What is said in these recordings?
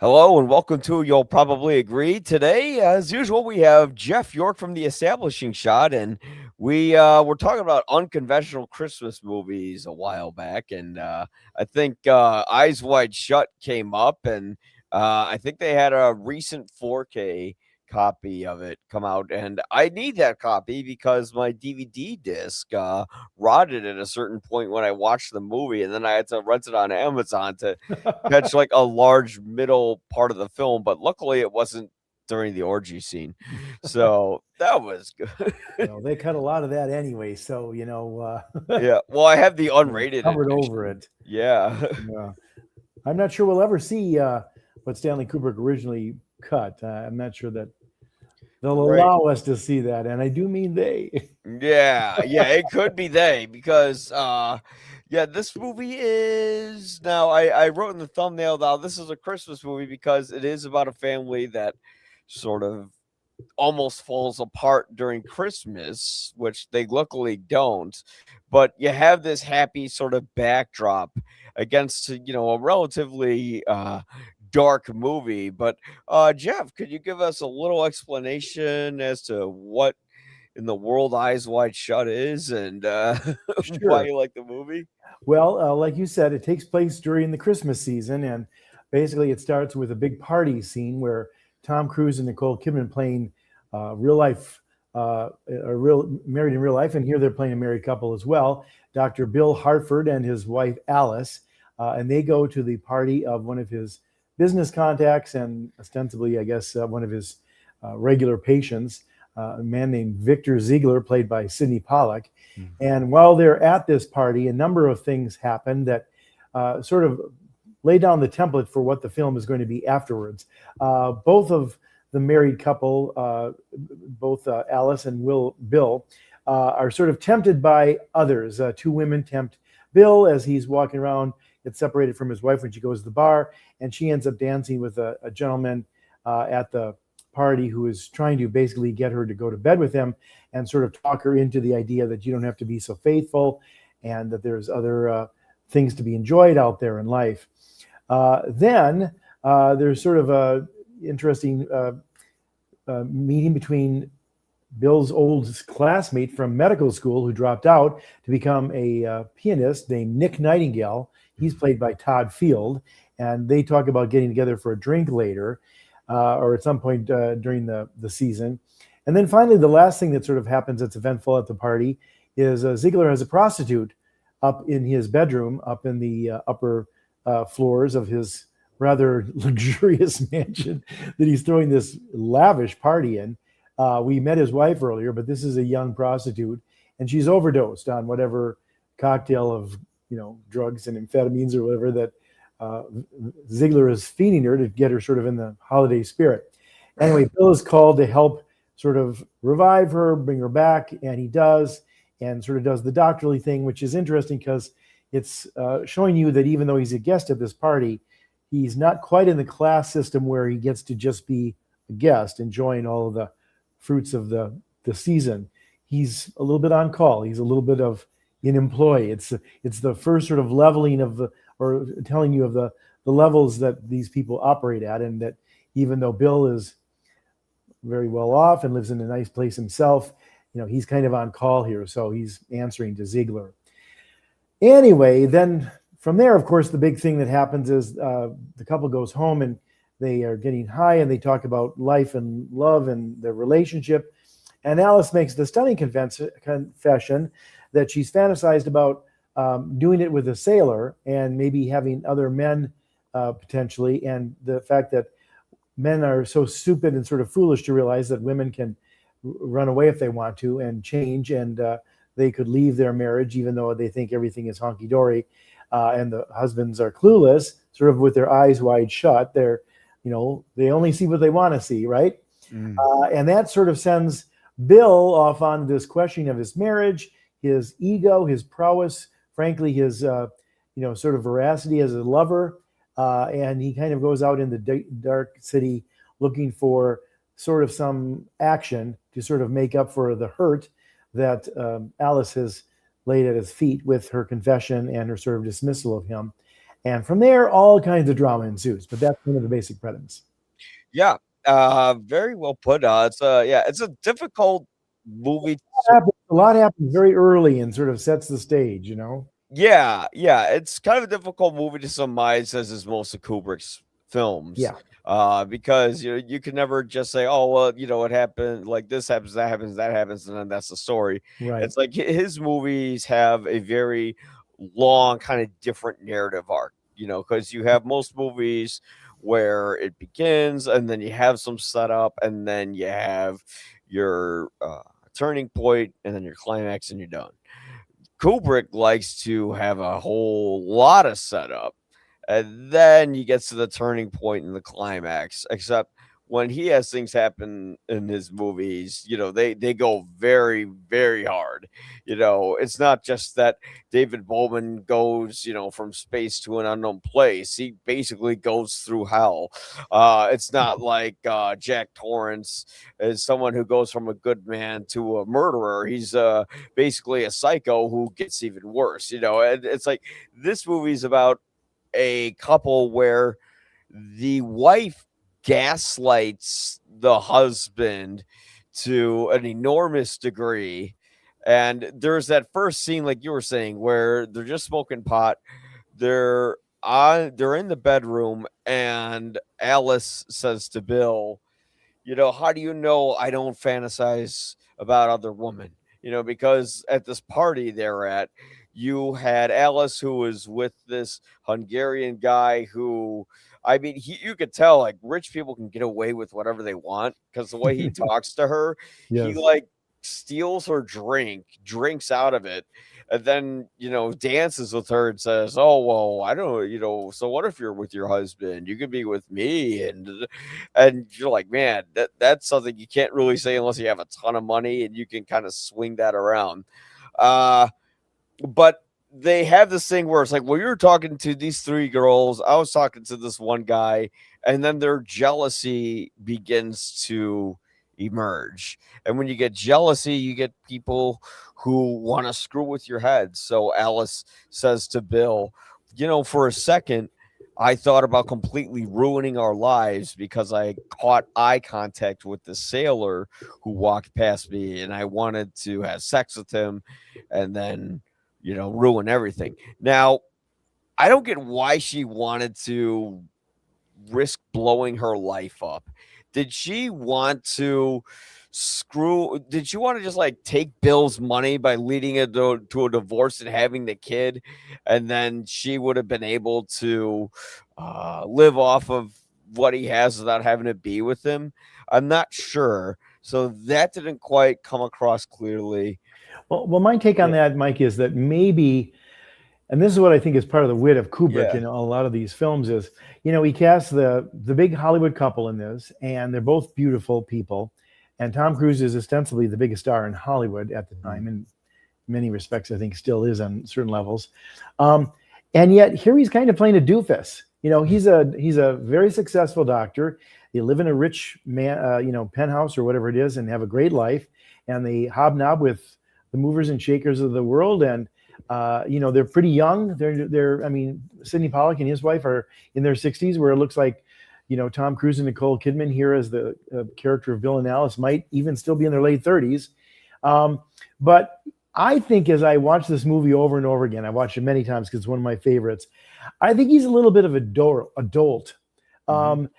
Hello and welcome to You'll Probably Agree. Today, as usual, we have Jeff York from the Establishing Shot, and we were talking about unconventional Christmas movies a while back, and I think Eyes Wide Shut came up, and I think they had a recent 4K copy of it come out, and I need that copy because my DVD disc rotted at a certain point when I watched the movie, and then I had to rent it on Amazon to catch like a large middle part of the film, but luckily it wasn't during the orgy scene. So that was good. Well, they cut a lot of that anyway, so Yeah. Well, I have the they unrated covered over edition. it. Yeah. Yeah. I'm not sure we'll ever see what Stanley Kubrick originally cut. I'm not sure that they'll Right. allow us to see that, and I do mean they. Yeah. Yeah. It could be they because yeah, this movie is now I wrote in the thumbnail now this is a Christmas movie because it is about a family that sort of almost falls apart during Christmas, which they luckily don't. But you have this happy sort of backdrop against, a relatively dark movie. But Jeff, could you give us a little explanation as to what in the world Eyes Wide Shut is and why Sure. you like the movie? Well, like you said, it takes place during the Christmas season, and basically it starts with a big party scene where Tom Cruise and Nicole Kidman playing real life, are real married in real life, and here they're playing a married couple as well. Dr. Bill Hartford and his wife Alice, and they go to the party of one of his business contacts and ostensibly, I guess, one of his regular patients, a man named Victor Ziegler, played by Sidney Pollack. And while they're at this party, a number of things happen that sort of lay down the template for what the film is going to be afterwards. Both of the married couple, both Alice and Bill, are sort of tempted by others. Two women tempt Bill as he's walking around, gets separated from his wife when she goes to the bar, and she ends up dancing with a gentleman at the party who is trying to basically get her to go to bed with him and sort of talk her into the idea that you don't have to be so faithful and that there's other things to be enjoyed out there in life. Then there's sort of a interesting meeting between Bill's old classmate from medical school who dropped out to become a pianist named Nick Nightingale. He's played by Todd Field, and they talk about getting together for a drink later or at some point during the season. And then finally, the last thing that sort of happens that's eventful at the party is Ziegler has a prostitute up in his bedroom, up in the upper floors of his rather luxurious mansion that he's throwing this lavish party in. We met his wife earlier, but this is a young prostitute, and she's overdosed on whatever cocktail of drugs and amphetamines or whatever that Ziegler is feeding her to get her sort of in the holiday spirit. Anyway, Bill is called to help sort of revive her, bring her back, and he does, and sort of does the doctorly thing, which is interesting because it's showing you that even though he's a guest at this party, he's not quite in the class system where he gets to just be a guest, enjoying all of the fruits of the season. He's a little bit on call. He's a little bit of an employee. It's the first sort of leveling of the, or telling you of the levels that these people operate at, and that even though Bill is very well off and lives in a nice place himself, he's kind of on call here, so he's answering to Ziegler. Anyway, then from there, of course, the big thing that happens is the couple goes home and they are getting high and they talk about life and love and their relationship. And Alice makes the stunning confession that she's fantasized about doing it with a sailor and maybe having other men potentially, and the fact that men are so stupid and sort of foolish to realize that women can run away if they want to and change, and they could leave their marriage even though they think everything is honky-dory, and the husbands are clueless, sort of with their eyes wide shut. They only see what they want to see, right? And that sort of sends Bill off on this questioning of his marriage, his ego, his prowess, frankly, his sort of veracity as a lover. And he kind of goes out in the dark city looking for sort of some action to sort of make up for the hurt that Alice has laid at his feet with her confession and her sort of dismissal of him. And from there, all kinds of drama ensues. But that's kind of the basic premise. Yeah, very well put. It's a difficult movie. A lot happens very early and sort of sets the stage, you know? Yeah, it's kind of a difficult movie to surmise as is most of Kubrick's films, Yeah, because you can never just say, "Oh, well, it happened like this happens, that happens, that happens," and then that's the story. right. It's like his movies have a very long, kind of different narrative arc, because you have most movies where it begins and then you have some setup and then you have your turning point and then your climax and you're done. Kubrick likes to have a whole lot of setup, and then you get to the turning point in the climax. Except when he has things happen in his movies, they go very, very hard. It's not just that David Bowman goes, from space to an unknown place. He basically goes through hell. It's not like Jack Torrance is someone who goes from a good man to a murderer. He's basically a psycho who gets even worse. And it's like this movie's about a couple where the wife gaslights the husband to an enormous degree. And there's that first scene, like you were saying, where they're just smoking pot. They're in the bedroom, and Alice says to Bill, how do you know I don't fantasize about other women? Because at this party they're at, you had Alice who was with this Hungarian guy who, I mean, you could tell like rich people can get away with whatever they want because the way he talks to her, he Yes. like steals her drinks out of it, and then dances with her and says, "Oh well, I don't, so what if you're with your husband? You could be with me." And you're like, man, that's something you can't really say unless you have a ton of money and you can kind of swing that around. Uh, but they have this thing where it's like, well, you're talking to these three girls. I was talking to this one guy, and then their jealousy begins to emerge. And when you get jealousy, you get people who want to screw with your head. So Alice says to Bill, for a second, I thought about completely ruining our lives because I caught eye contact with the sailor who walked past me and I wanted to have sex with him and then, ruin everything. Now, I don't get why she wanted to risk blowing her life up. Did she want to did she want to just like take Bill's money by leading it to a divorce and having the kid, and then she would have been able to live off of what he has without having to be with him? I'm not sure. So that didn't quite come across clearly. Well, my take on Yeah. that, Mike, is that maybe, and this is what I think is part of the wit of Kubrick Yeah. in a lot of these films is, he casts the big Hollywood couple in this, and they're both beautiful people. And Tom Cruise is ostensibly the biggest star in Hollywood at the time, in many respects, I think still is on certain levels. And yet here he's kind of playing a doofus. He's a very successful doctor. They live in a rich man, penthouse or whatever it is, and have a great life. And they hobnob with the movers and shakers of the world. And they're pretty young. I mean, Sidney Pollack and his wife are in their 60s, where it looks like, Tom Cruise and Nicole Kidman here as the character of Bill and Alice might even still be in their late 30s. But I think as I watch this movie over and over again, I watched it many times because it's one of my favorites. I think he's a little bit of a adult. Mhm.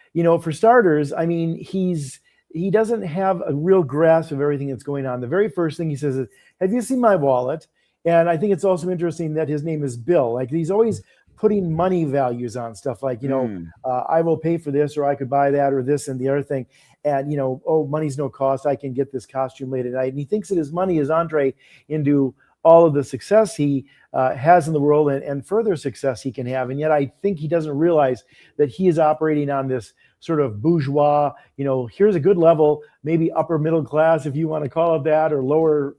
For starters, I mean, he doesn't have a real grasp of everything that's going on. The very first thing he says is, "Have you seen my wallet?" And I think it's also interesting that his name is Bill. Like he's always putting money values on stuff like, Mm. I will pay for this, or I could buy that, or this and the other thing. And, oh, money's no cost. I can get this costume late at night. And he thinks that his money is entree into all of the success he has in the world and further success he can have. And yet I think he doesn't realize that he is operating on this sort of bourgeois, here's a good level, maybe upper middle class, if you want to call it that, or lower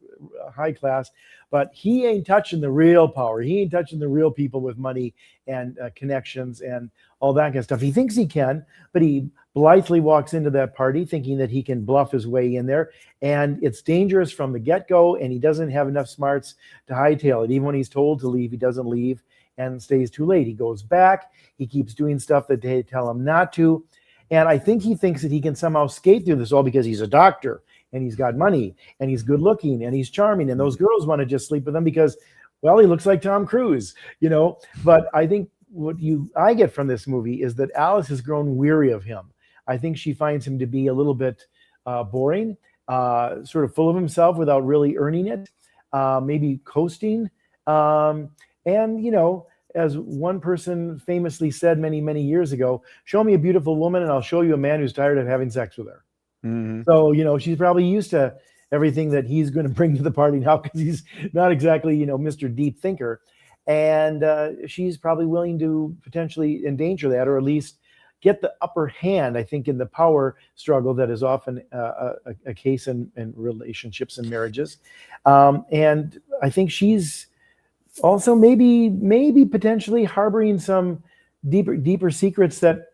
high class. But he ain't touching the real power. He ain't touching the real people with money and connections and all that kind of stuff. He thinks he can, but he blithely walks into that party thinking that he can bluff his way in there. And it's dangerous from the get-go, and he doesn't have enough smarts to hightail it. Even when he's told to leave, he doesn't leave. and stays too late. He goes back. He keeps doing stuff that they tell him not to. And I think he thinks that he can somehow skate through this all because he's a doctor and he's got money and he's good looking and he's charming. And those girls want to just sleep with him because, well, he looks like Tom Cruise, But I think I get from this movie is that Alice has grown weary of him. I think she finds him to be a little bit boring, sort of full of himself without really earning it, maybe coasting. And as one person famously said many, many years ago, show me a beautiful woman and I'll show you a man who's tired of having sex with her. Mm-hmm. So, she's probably used to everything that he's going to bring to the party now because he's not exactly, Mr. Deep Thinker. And she's probably willing to potentially endanger that, or at least get the upper hand, I think, in the power struggle that is often a case in relationships and marriages. And I think she's also maybe potentially harboring some deeper secrets that,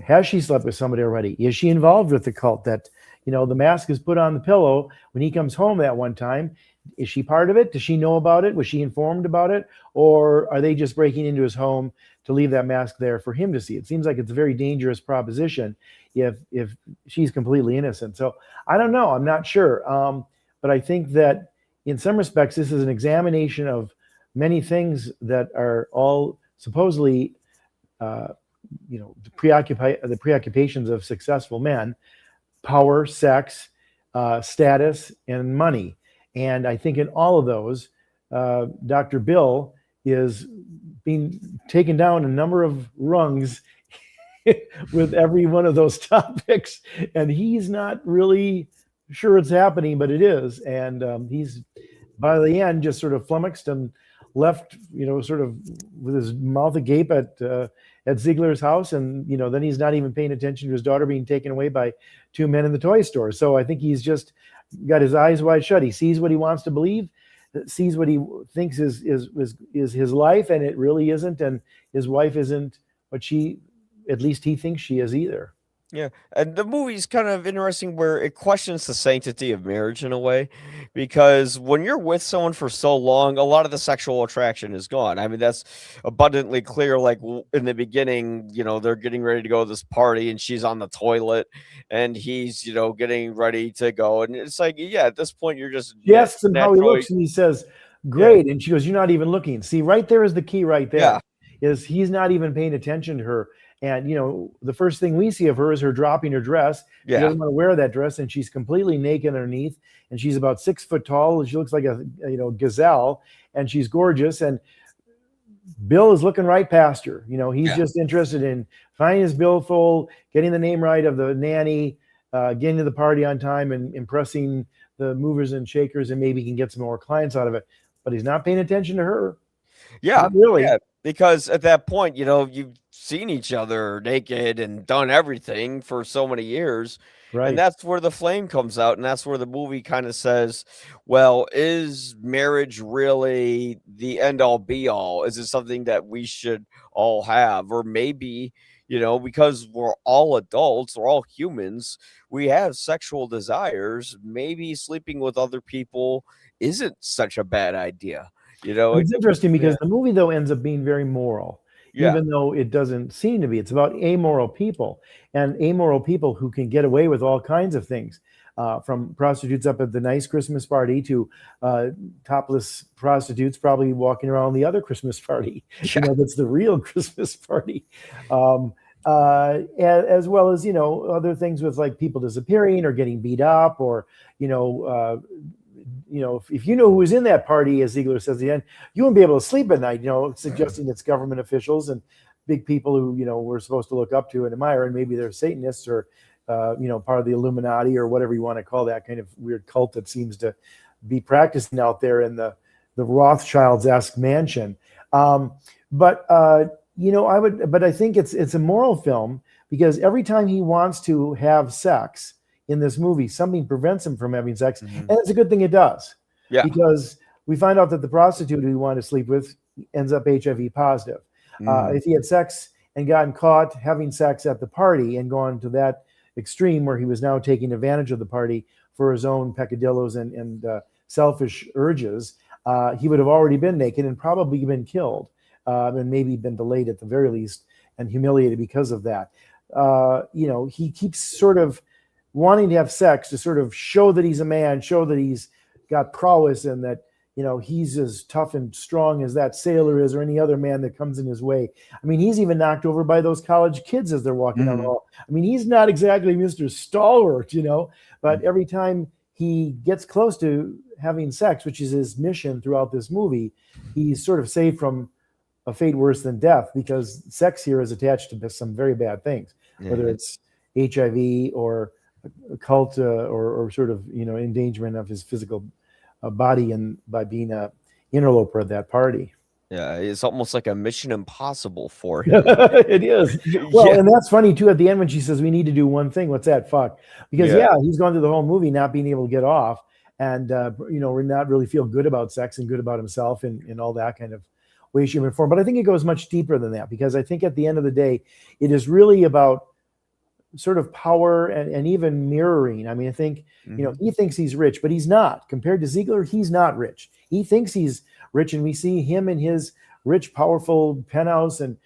has she slept with somebody already? Is she involved with the cult that, the mask is put on the pillow when he comes home that one time? Is she part of it? Does she know about it? Was she informed about it? Or are they just breaking into his home to leave that mask there for him to see? It seems like it's a very dangerous proposition if she's completely innocent. So I don't know. I'm not sure. But I think that in some respects, this is an examination of many things that are all supposedly, the preoccupations of successful men: power, sex, status, and money. And I think in all of those, Dr. Bill is being taken down a number of rungs with every one of those topics. And he's not really sure it's happening, but it is. And he's, by the end, just sort of flummoxed and left, sort of with his mouth agape at Ziegler's house. And, then he's not even paying attention to his daughter being taken away by two men in the toy store. So I think he's just got his eyes wide shut. He sees what he wants to believe, sees what he thinks is his life, and it really isn't. And his wife isn't what at least he thinks she is either. Yeah, and the movie's kind of interesting where it questions the sanctity of marriage in a way, because when you're with someone for so long, a lot of the sexual attraction is gone. I mean, that's abundantly clear. Like in the beginning, they're getting ready to go to this party and she's on the toilet and he's, getting ready to go. And it's like, yeah, at this point, you're just She asks him how he naturally. looks and he says, great. Yeah. And she goes, you're not even looking. See, right there is the key right there. Yeah. Is he's not even paying attention to her. And, the first thing we see of her is her dropping her dress. She doesn't want to wear that dress, and she's completely naked underneath. And she's about 6 foot tall. She looks like a gazelle, and she's gorgeous. And Bill is looking right past her. He's just interested in finding his billfold, getting the name right of the nanny, getting to the party on time, and impressing the movers and shakers, and maybe he can get some more clients out of it. But he's not paying attention to her. Yeah, not really. Yeah, because at that point, you've seen each other naked and done everything for so many years. Right. And that's where the flame comes out. And that's where the movie kind of says, well, is marriage really the end all be all? Is it something that we should all have? Or maybe, because we're all adults, we're all humans, we have sexual desires. Maybe sleeping with other people isn't such a bad idea. It's interesting because the movie, though, ends up being very moral, even though it doesn't seem to be. It's about amoral people, and amoral people who can get away with all kinds of things, from prostitutes up at the nice Christmas party to topless prostitutes probably walking around the other Christmas party. That's the real Christmas party. As well as, other things with like people disappearing or getting beat up, or, if you know who was in that party, as Ziegler says at the end, you won't be able to sleep at night, suggesting it's government officials and big people who, we're supposed to look up to and admire, and maybe they're Satanists or, part of the Illuminati or whatever you want to call that kind of weird cult that seems to be practicing out there in the Rothschilds-esque mansion. But I think it's a moral film because every time he wants to have sex in this movie, something prevents him from having sex. Mm-hmm. And it's a good thing it does. Yeah. Because we find out that the prostitute who he wanted to sleep with ends up HIV positive. If he had sex and gotten caught having sex at the party and gone to that extreme where he was now taking advantage of the party for his own peccadillos and selfish urges, he would have already been naked and probably been killed. and maybe been delayed at the very least and humiliated because of that. He keeps sort of wanting to have sex to sort of show that he's a man, show that he's got prowess, and that he's as tough and strong as that sailor is, or any other man that comes in his way. I mean, he's even knocked over by those college kids as they're walking down the hall. I mean, he's not exactly Mr. Stalwart, but every time he gets close to having sex, which is his mission throughout this movie, he's sort of saved from a fate worse than death, because sex here is attached to some very bad things, whether it's HIV or occult or sort of endangerment of his physical body, and by being a interloper at that party. Yeah, it's almost like a Mission Impossible for him. It is. Well, and that's funny too at the end when she says we need to do one thing. What's that? Fuck. Because he's gone through the whole movie not being able to get off, and not really feel good about sex and good about himself and all that kind of way, shape, and form. But I think it goes much deeper than that, because I think at the end of the day, it is really about sort of power and even mirroring. I mean, I think, he thinks he's rich, but he's not. Compared to Ziegler, he's not rich. He thinks he's rich, and we see him in his rich, powerful penthouse and,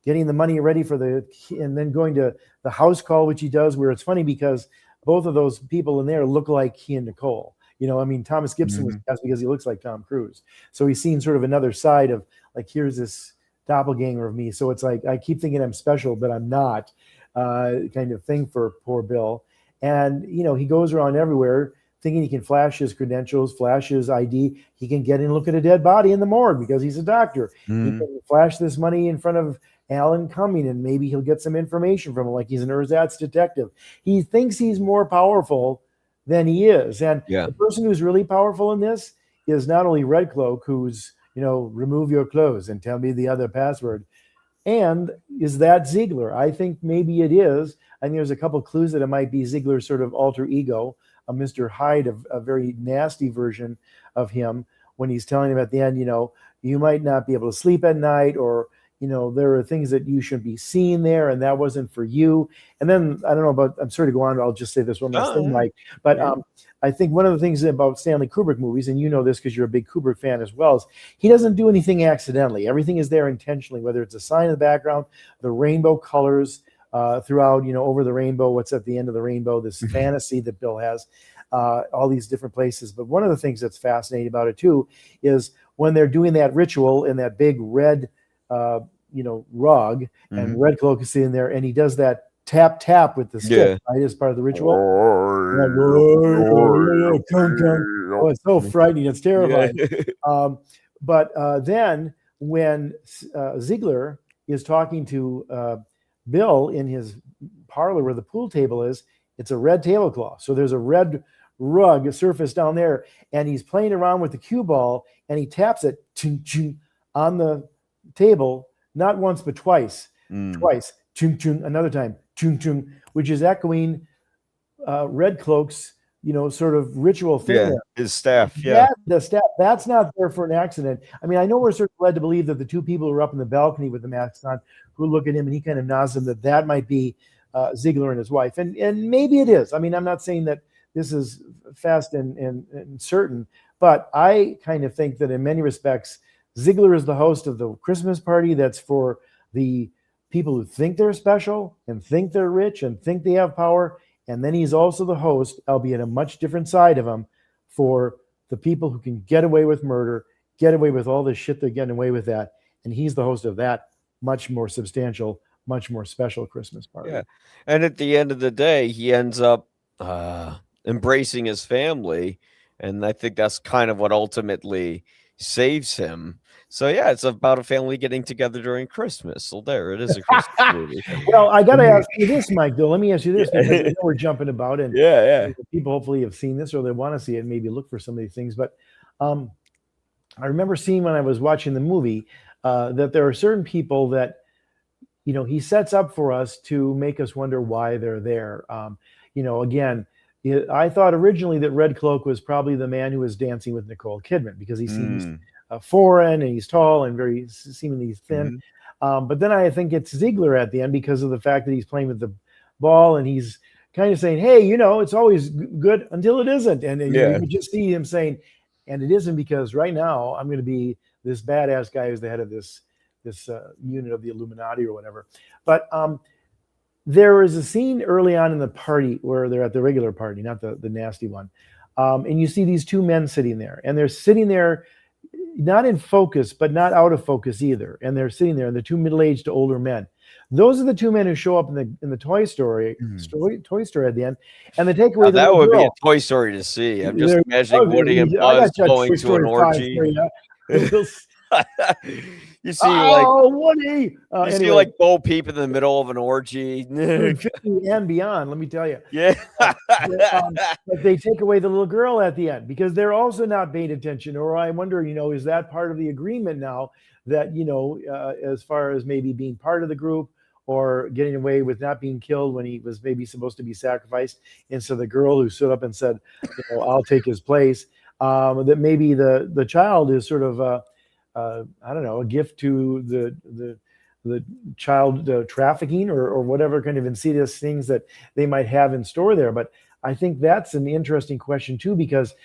getting the money ready and then going to the house call, which he does, where it's funny because both of those people in there look like he and Nicole. Thomas Gibson was cast because he looks like Tom Cruise. So he's seen sort of another side of, like, here's this doppelganger of me. So it's like, I keep thinking I'm special, but I'm not. Kind of thing for poor Bill. And he goes around everywhere thinking he can flash his credentials, flash his ID. He can get in and look at a dead body in the morgue because he's a doctor. He can flash this money in front of Alan Cumming, and maybe he'll get some information from him, like he's an ersatz detective. He thinks he's more powerful than he is. And the person who's really powerful in this is not only Red Cloak, who's remove your clothes and tell me the other password. And is that Ziegler? I think maybe it is. I think there's a couple clues that it might be Ziegler's sort of alter ego, a Mr. Hyde, a very nasty version of him, when he's telling him at the end, you might not be able to sleep at night, or, there are things that you shouldn't be seeing there, and that wasn't for you. And then, I don't know about, I'm sorry to go on, I'll just say this one last thing, Mike. But I think one of the things about Stanley Kubrick movies, and this because you're a big Kubrick fan as well, is he doesn't do anything accidentally. Everything is there intentionally, whether it's a sign in the background, the rainbow colors throughout, over the rainbow, what's at the end of the rainbow, this fantasy that Bill has, all these different places. But one of the things that's fascinating about it too is when they're doing that ritual in that big red rug, and Red Cloak is sitting there, and he does that tap with the stick, right, as part of the ritual. Oh, it's so frightening. It's terrifying. But then when Ziegler is talking to Bill in his parlor where the pool table is, it's a red tablecloth. So there's a red rug, a surface down there, and he's playing around with the cue ball, and he taps it on the table, not once but twice. Twice. Another time, which is echoing Red Cloak's, sort of ritual thing. Yeah, his staff. The staff. That's not there for an accident. I mean, I know we're sort of led to believe that the two people who are up in the balcony with the masks on, who look at him and he kind of nods them, that might be Ziegler and his wife, and maybe it is. I mean, I'm not saying that this is fast and certain, but I kind of think that in many respects, Ziegler is the host of the Christmas party that's for the people who think they're special and think they're rich and think they have power. And then he's also the host, albeit a much different side of him, for the people who can get away with murder, get away with all this shit they're getting away with that. And he's the host of that much more substantial, much more special Christmas party. Yeah. And at the end of the day, he ends up embracing his family. And I think that's kind of what ultimately saves him. So yeah, it's about a family getting together during Christmas. So there, it is a Christmas movie. Well, I got to ask you this, Mike, though. Let me ask you this, because I know we're jumping about, and people hopefully have seen this or they want to see it and maybe look for some of these things. But I remember seeing when I was watching the movie that there are certain people that, he sets up for us to make us wonder why they're there. Again, I thought originally that Red Cloak was probably the man who was dancing with Nicole Kidman, because he seems foreign and he's tall and very seemingly thin. But then I think it's Ziegler at the end, because of the fact that he's playing with the ball and he's kind of saying, hey, it's always good until it isn't. And you just see him saying, and it isn't, because right now I'm going to be this badass guy who's the head of this unit of the Illuminati or whatever. But there is a scene early on in the party where they're at the regular party, not the nasty one. And you see these two men sitting there, and they're sitting there not in focus, but not out of focus either. And they're sitting there, and they're two middle-aged to older men. Those are the two men who show up in the Toy Story at the end, and they take away the that little would girl. be a Toy Story to see. I'm just They're- imagining Woody and I Buzz got you a going Toy to an Story 5 orgy. for you. You see, like Woody! you see, like Bo Peep in the middle of an orgy. Dude, 50 and beyond, let me tell you. Yeah. But they take away the little girl at the end because they're also not paying attention. Or I wonder, is that part of the agreement now that, as far as maybe being part of the group or getting away with not being killed when he was maybe supposed to be sacrificed. And so the girl who stood up and said, I'll take his place, that maybe the child is sort of, I don't know, a gift to the child trafficking or whatever kind of insidious things that they might have in store there. But I think that's an interesting question too, because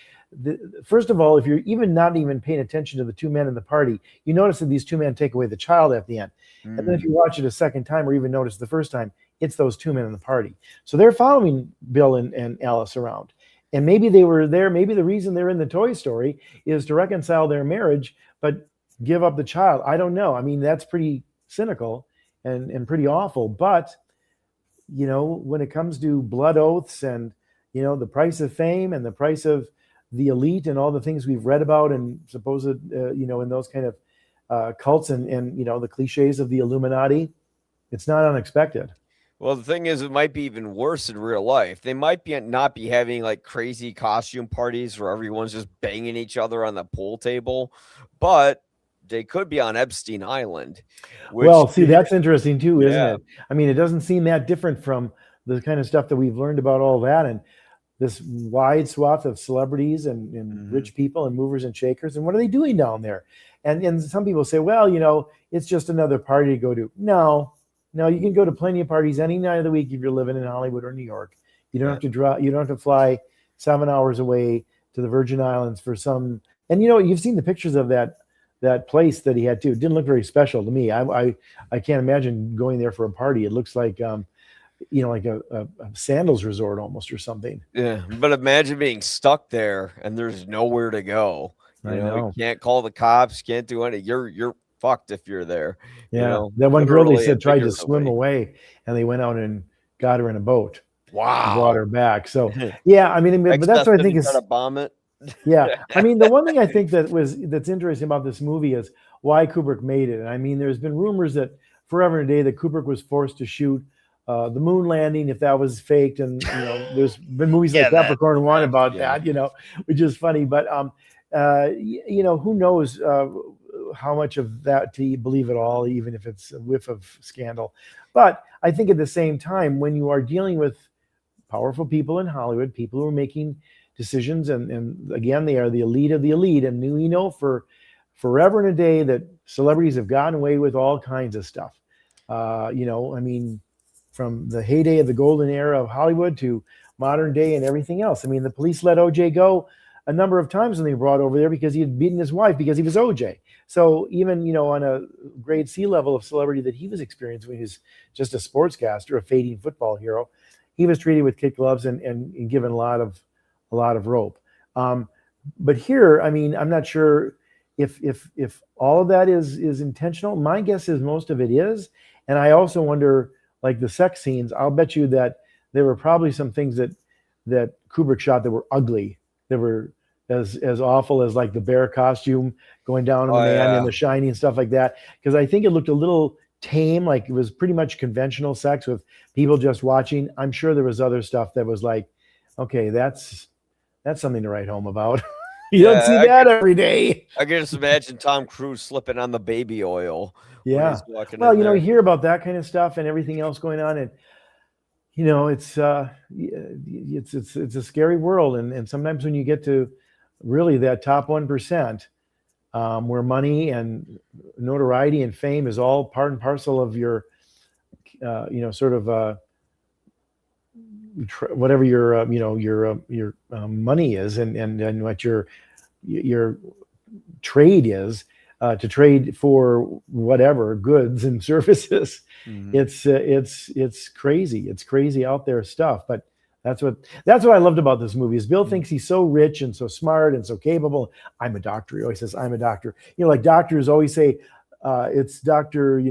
first of all, if you're not even paying attention to the two men in the party, you notice that these two men take away the child at the end. And then if you watch it a second time or even notice the first time, it's those two men in the party. So they're following Bill and Alice around. And maybe they were there. Maybe the reason they're in the Toy Story is to reconcile their marriage, but give up the child. I don't know. I mean, that's pretty cynical and pretty awful. But, when it comes to blood oaths and, the price of fame and the price of the elite and all the things we've read about and supposed, in those kind of cults and the cliches of the Illuminati, it's not unexpected. Well, the thing is, it might be even worse in real life. They might not be having like crazy costume parties where everyone's just banging each other on the pool table, but they could be on Epstein Island. Well, see, that's interesting too, isn't Yeah. it? I mean, it doesn't seem that different from the kind of stuff that we've learned about all that and this wide swath of celebrities and rich people and movers and shakers. And what are they doing down there? And some people say, well, it's just another party to go to. No, you can go to plenty of parties any night of the week if you're living in Hollywood or New York. You don't have to you don't have to fly 7 hours away to the Virgin Islands for some. And you've seen the pictures of that place that he had too. It didn't look very special to me. I can't imagine going there for a party. It looks like like a sandals resort almost or something. Yeah, but imagine being stuck there and there's nowhere to go. I know. You can't call the cops, can't do anything. You're fucked if you're there. Yeah, that one girl they said tried to swim away, and they went out and got her in a boat. Wow, and brought her back. So yeah, I mean, but that's what I think is to bomb it. Yeah, I mean, the one thing I think that's interesting about this movie is why Kubrick made it. And I mean, there's been rumors that forever and a day that Kubrick was forced to shoot the moon landing if that was faked, and there's been movies like Capricorn One about that, which is funny. But who knows how much of that to believe at all, even if it's a whiff of scandal. But I think at the same time, when you are dealing with powerful people in Hollywood, people who are making decisions, and again, they are the elite of the elite, and for forever and a day that celebrities have gotten away with all kinds of stuff. I mean, from the heyday of the golden era of Hollywood to modern day and everything else. I mean, the police let OJ go a number of times when they brought over there because he had beaten his wife because he was OJ. So even, on a grade C level of celebrity that he was experiencing when he was just a sportscaster, a fading football hero, he was treated with kid gloves and given a lot of rope. But here, I mean, I'm not sure if all of that is intentional. My guess is most of it is. And I also wonder, like the sex scenes, I'll bet you that there were probably some things that Kubrick shot that were ugly, that were as awful as like the bear costume going down on the man and The Shining and stuff like that. Because I think it looked a little tame, like it was pretty much conventional sex with people just watching. I'm sure there was other stuff that was like, okay, that's something to write home about. You don't see that every day. I can just imagine Tom Cruise slipping on the baby oil. Yeah. Well, you hear about that kind of stuff and everything else going on, and it's a scary world. And sometimes when you get to really that top 1%, where money and notoriety and fame is all part and parcel of your, whatever your money is and what your trade is, to trade for whatever goods and services. Mhm. It's crazy. It's crazy out there stuff. But that's what that's what I loved about this movie is Bill Mhm. thinks he's so rich and so smart and so capable. I'm a doctor. He always says, I'm a doctor. Like doctors always say, it's doctor,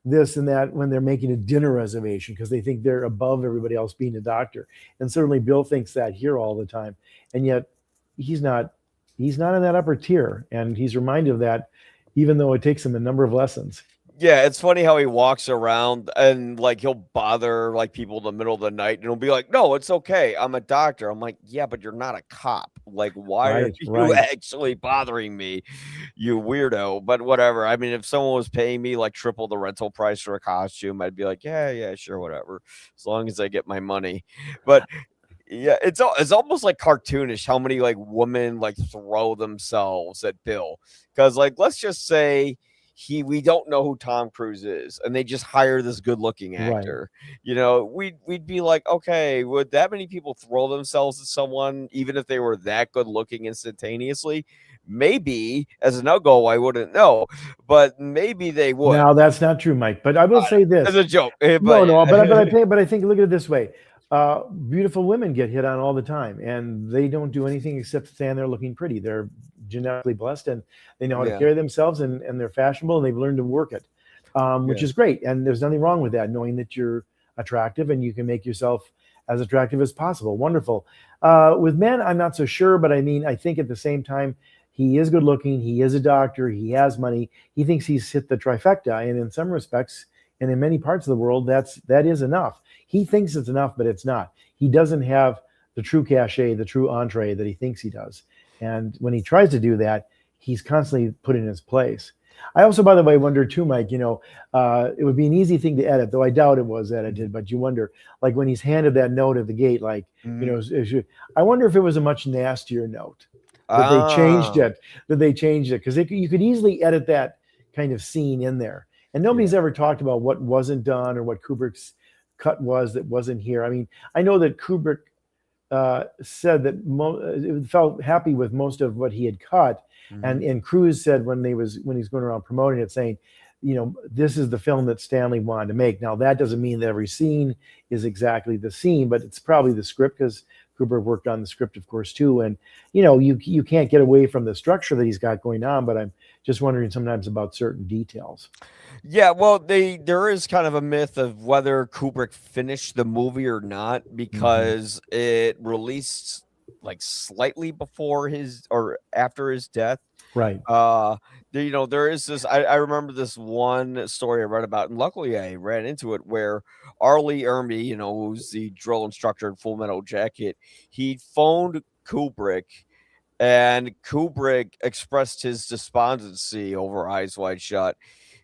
this and that when they're making a dinner reservation because they think they're above everybody else being a doctor. And certainly Bill thinks that here all the time. And yet he's not he's not in that upper tier. And he's reminded of that, even though it takes him a number of lessons. Yeah, it's funny how he walks around and like he'll bother like people in the middle of the night and he'll be like, "No, it's okay. I'm a doctor." I'm like, "Yeah, but you're not a cop. Like, why are Right, you right. actually bothering me, you weirdo?" But whatever. I mean, if someone was paying me like triple the rental price for a costume, I'd be like, "Yeah, yeah, sure, whatever, as long as I get my money." But yeah, it's almost like cartoonish how many like women like throw themselves at Bill because like let's just say we don't know who Tom Cruise is and they just hire this good looking Right. actor. We'd be like, okay, would that many people throw themselves at someone even if they were that good looking instantaneously? Maybe as a no go, I wouldn't know, but maybe they would. Now that's not true, Mike. But I will say As this. a joke, No, but no, but I think look at it this way. Beautiful women get hit on all the time, and they don't do anything except stand there looking pretty. They're genetically blessed, and they know how to yeah, carry themselves, and they're fashionable, and they've learned to work it, which yeah. is great. And there's nothing wrong with that, knowing that you're attractive and you can make yourself as attractive as possible. Wonderful. With men, I'm not so sure, but I mean, I think at the same time, he is good looking. He is a doctor. He has money. He thinks he's hit the trifecta, and in some respects, and in many parts of the world, that is enough. He thinks it's enough, but it's not. He doesn't have the true cachet, the true entree that he thinks he does. And when he tries to do that, he's constantly put in his place. I also, by the way, wonder too, Mike. It would be an easy thing to edit, though I doubt it was edited. But you wonder, like when he's handed that note at the gate, like Mhm. I wonder if it was a much nastier note that they changed Ah, it, because you could easily edit that kind of scene in there. And yeah. nobody's ever talked about what wasn't done or what Kubrick's cut was that wasn't here. I mean, I know that Kubrick said that felt happy with most of what he had cut, and Mhm. Cruise said when he's going around promoting it, saying, this is the film that Stanley wanted to make. Now that doesn't mean that every scene is exactly the scene, but it's probably the script because Kubrick worked on the script, of course, too. And you can't get away from the structure that he's got going on. But I'm just wondering sometimes about certain details. Yeah, well, there is kind of a myth of whether Kubrick finished the movie or not Hmm. because it released like slightly before his or after his death. Right. Uh, there is this. I remember this one story I read about, and luckily I ran into it where Arlie Ermy, who's the drill instructor in Full Metal Jacket, he phoned Kubrick and Kubrick expressed his despondency over Eyes Wide Shut.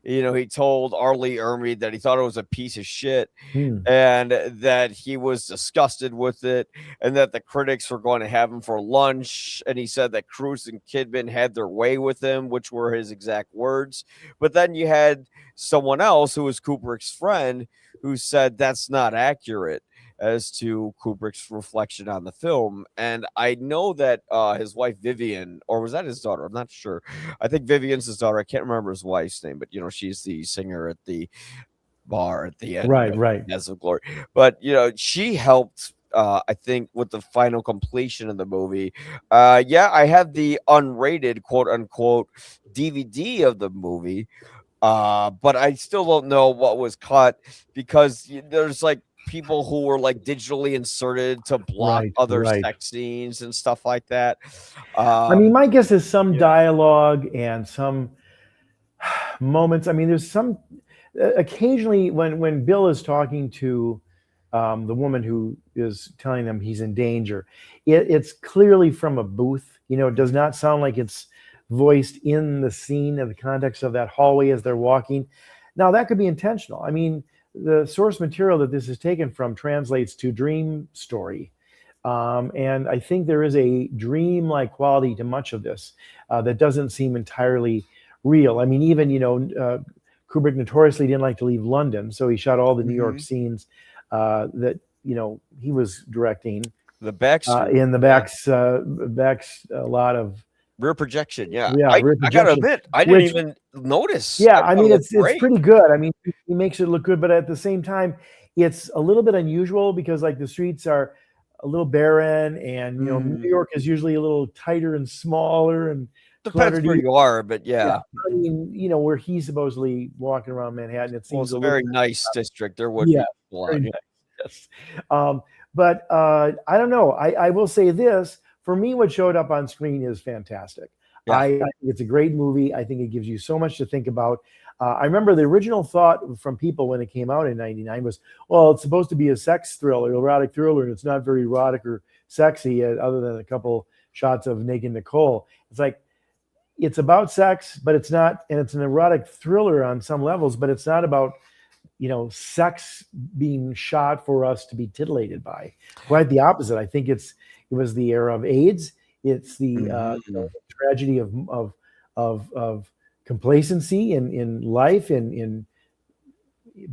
He told Arlie Ermy that he thought it was a piece of shit Hmm. and that he was disgusted with it and that the critics were going to have him for lunch. And he said that Cruz and Kidman had their way with him, which were his exact words. But then you had someone else who was Kubrick's friend who said that's not accurate as to Kubrick's reflection on the film. And I know that his wife Vivian, or was that his daughter? I'm not sure. I think Vivian's his daughter. I can't remember his wife's name, but she's the singer at the bar at the end Right. of Right. Deaths of Glory. But she helped I think with the final completion of the movie. Yeah, I have the unrated quote unquote DVD of the movie. But I still don't know what was cut because there's like people who were like digitally inserted to block Right. other Right. sex scenes and stuff like that. I mean, Um, my guess is some yeah. dialogue and some moments. I mean, there's some occasionally when Bill is talking to the woman who is telling him he's in danger, it's clearly from a booth. It does Mhm. not sound like it's voiced in the scene in the context of that hallway as they're walking. Now that could be intentional. I mean, the source material that this is taken from translates to dream story. And I think there is a dream-like quality to much of this that doesn't seem entirely real. I mean, even Kubrick notoriously didn't like to leave London, so he shot all the New York Mhm. scenes that he was directing The Backstreet. in the Yeah. backs a lot of Rear projection, yeah. Yeah, rear I gotta projection, admit, I didn't which even notice. yeah, I I thought it mean, looked it's great. pretty good. I mean, he makes it look good, but at the same time, it's a little bit unusual because like the streets are a little barren, and New Mhm. York is usually a little tighter and smaller and Depends cluttered. where you are, but Yeah, yeah. I mean, where he's supposedly walking around Manhattan, it Well, seems it's a a little very nice district. There would yeah, be people very out, nice. yeah. Yes. But I don't know. I will say this for me, what showed up on screen is fantastic. Yeah. I think it's a great movie. I think it gives you so much to think about. I remember the original thought from people when it came out in '99 was, well, it's supposed to be a sex thriller, erotic thriller, and it's not very erotic or sexy, other than a couple shots of naked Nicole. It's like, it's about sex, but it's not, and it's an erotic thriller on some levels, but it's not about sex being shot for us to be titillated by. Quite the opposite. I think it was the era of AIDS. It's the Mhm. tragedy of complacency in life, and in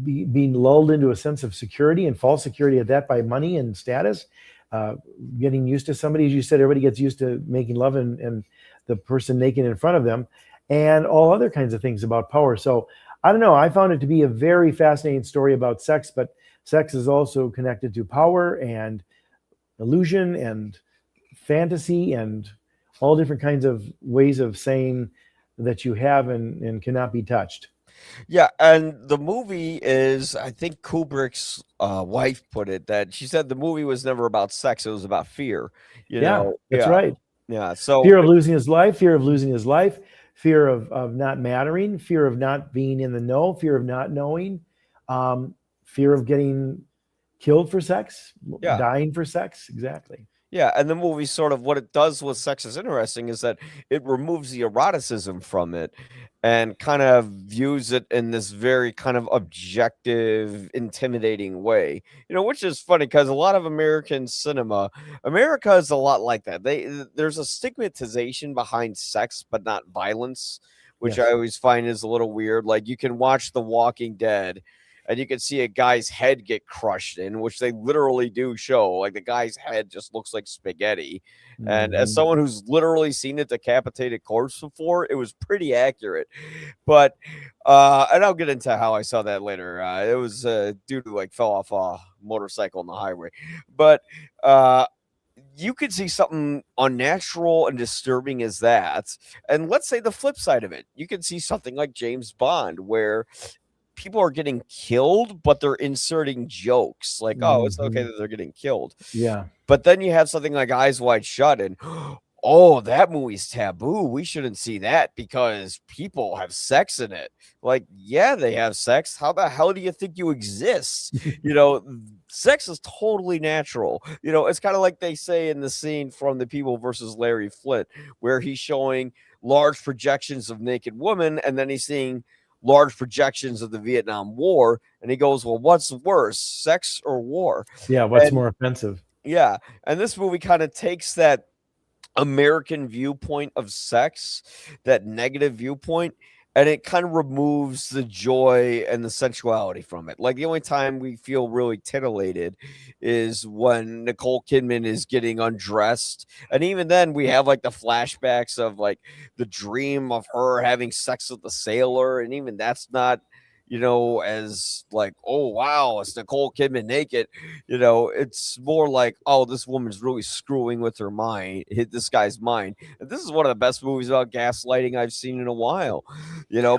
being lulled into a sense of security, and false security at that, by money and status. Uh, Getting used to somebody, as you said, everybody gets used to making love and the person naked in front of them, and all other kinds of things about power. So I don't know. I found it to be a very fascinating story about sex, but sex is also connected to power and illusion and fantasy and all different kinds of ways of saying that you have and cannot be touched. Yeah, and the movie is, I think Kubrick's wife put it that she said the movie was never about sex; it was about fear. Yeah, that's Yeah, right. yeah. So Fear of losing his life, fear of losing his life, fear of not mattering, fear of not being in the know, fear of not knowing, um, fear of getting killed for sex, yeah, dying for sex. Exactly. yeah, and the movie sort of what it does with sex is interesting is that it removes the eroticism from it and kind of views it in this very kind of objective, intimidating way. Which is funny because a lot of American cinema, America is a lot like that. There's a stigmatization behind sex, but not violence, which I Yes. always find is a little weird. Like you can watch The Walking Dead and you can see a guy's head get crushed in, which they literally do show. Like the guy's head just looks like spaghetti. And as Mhm. someone who's literally seen a decapitated corpse before, it was pretty accurate. But and I'll get into how I saw that later. It was a dude who like fell off a motorcycle on the highway. But you could see something unnatural and disturbing as that. And let's say the flip side of it, you could see something like James Bond, where people are getting killed, but they're inserting jokes like, "Oh, it's okay Mhm. that they're getting killed." Yeah. But then you have something like Eyes Wide Shut and, "Oh, that movie's taboo. We shouldn't see that because people have sex in it." Like, yeah, they have sex. How the hell do you think you exist? Sex is totally natural. It's kinda like they say in the scene from The People versus Larry Flynt, where he's showing large projections of naked women, and then he's seeing large projections of the Vietnam War, and he goes, "Well, what's worse, sex or war?" Yeah. What's And more offensive? yeah, and this movie kind of takes that American viewpoint of sex, that negative viewpoint, and it kind of removes the joy and the sensuality from it. Like the only time we feel really titillated is when Nicole Kidman is getting undressed. And even then we have like the flashbacks of like the dream of her having sex with the sailor. And even that's not, as like, oh wow, it's Nicole Kidman naked. It's more like, oh, this woman's really screwing with her mind, hit this guy's mind. And this is one of the best movies about gaslighting I've seen in a while,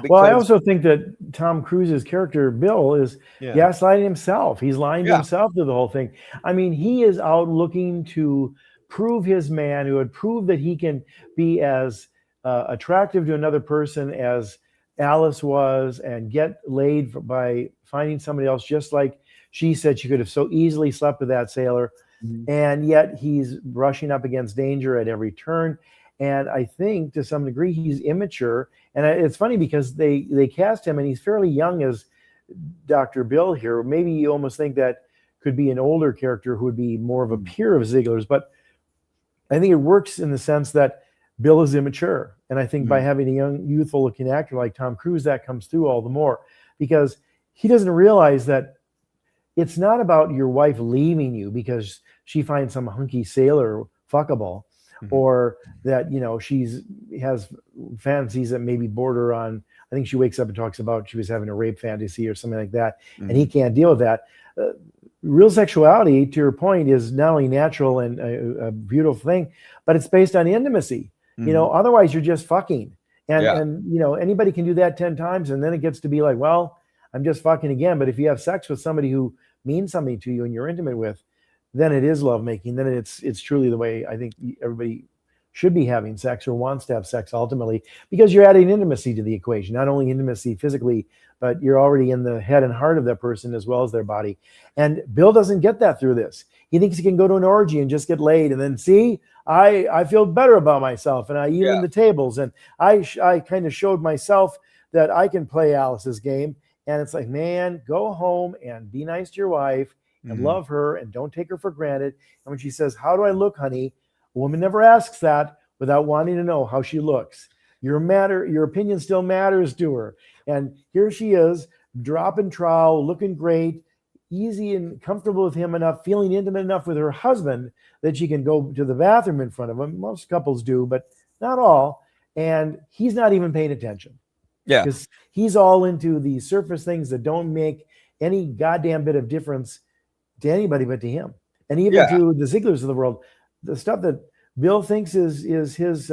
Well, I because also think that Tom Cruise's character Bill is yeah, gaslighting himself. He's lying to yeah, himself through the whole thing. I mean, he is out looking to prove his manhood, prove that he can be as attractive to another person as Alice was, and get laid by finding somebody else, just like she said she could have so easily slept with that sailor. mhm, And yet he's brushing up against danger at every turn. And I think to some degree he's immature. And it's funny because they cast him and he's fairly young as Dr. Bill here. Maybe you almost think that could be an older character who would be more of a mhm, peer of Ziegler's, but I think it works in the sense that Bill is immature. And I think by mhm, having a young, youthful looking actor like Tom Cruise, that comes through all the more because he doesn't realize that it's not about your wife leaving you because she finds some hunky sailor fuckable. Mhm. or that she's has fantasies that maybe border on. I think she wakes up and talks about she was having a rape fantasy or something like that, and he Mhm. can't deal with that. Uh, Real sexuality, to your point, is not only natural and a beautiful thing, but it's based on intimacy. Mhm. Otherwise you're just fucking, and Yeah. and anybody can do that 10 times, and then it gets to be like, well, I'm just fucking again. But if you have sex with somebody who means something to you and you're intimate with, then it is lovemaking. Then it's truly the way I think everybody should be having sex or wants to have sex ultimately, because you're adding intimacy to the equation, not only intimacy physically, but you're already in the head and heart of that person as well as their body. And Bill doesn't get that through this. He thinks he can go to an orgy and just get laid and then see, I feel better about myself and I even Yeah. the tables, and I kind of showed myself that I can play Alice's game. And it's like, man, go home and be nice to your wife and Mhm. love her and don't take her for granted. And when she says, how do I look, honey? A woman never asks that without wanting to know how she looks. Your opinion still matters to her. And here she is, dropping trowel, looking great, easy and comfortable with him enough, feeling intimate enough with her husband that she can go to the bathroom in front of him. Most couples do, but not all. And he's not even paying attention Yeah. because he's all into the surface things that don't make any goddamn bit of difference to anybody but to him, and even Yeah. to the Zieglers of the world. The stuff that Bill thinks is his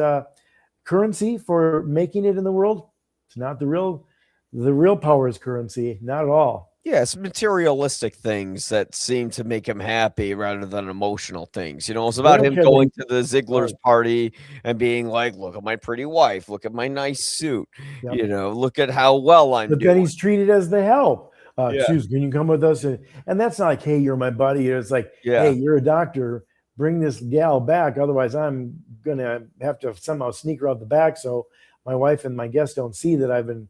currency for making it in the world, it's not the real. The real power is currency, not at all. Yeah, it's materialistic things that seem to make him happy rather than emotional things. It's They about don't him care that going he to the Ziegler's right. party and being like, "Look at my pretty wife. Look at my nice suit. Yep. Look at how well I'm But then doing." he's treated as the help. Yeah. Excuse, can you come with us? And that's not like, hey, you're my buddy. It's like, hey, Yeah. you're a doctor. Bring this gal back. Otherwise, I'm gonna have to somehow sneak her out the back so my wife and my guests don't see that I've been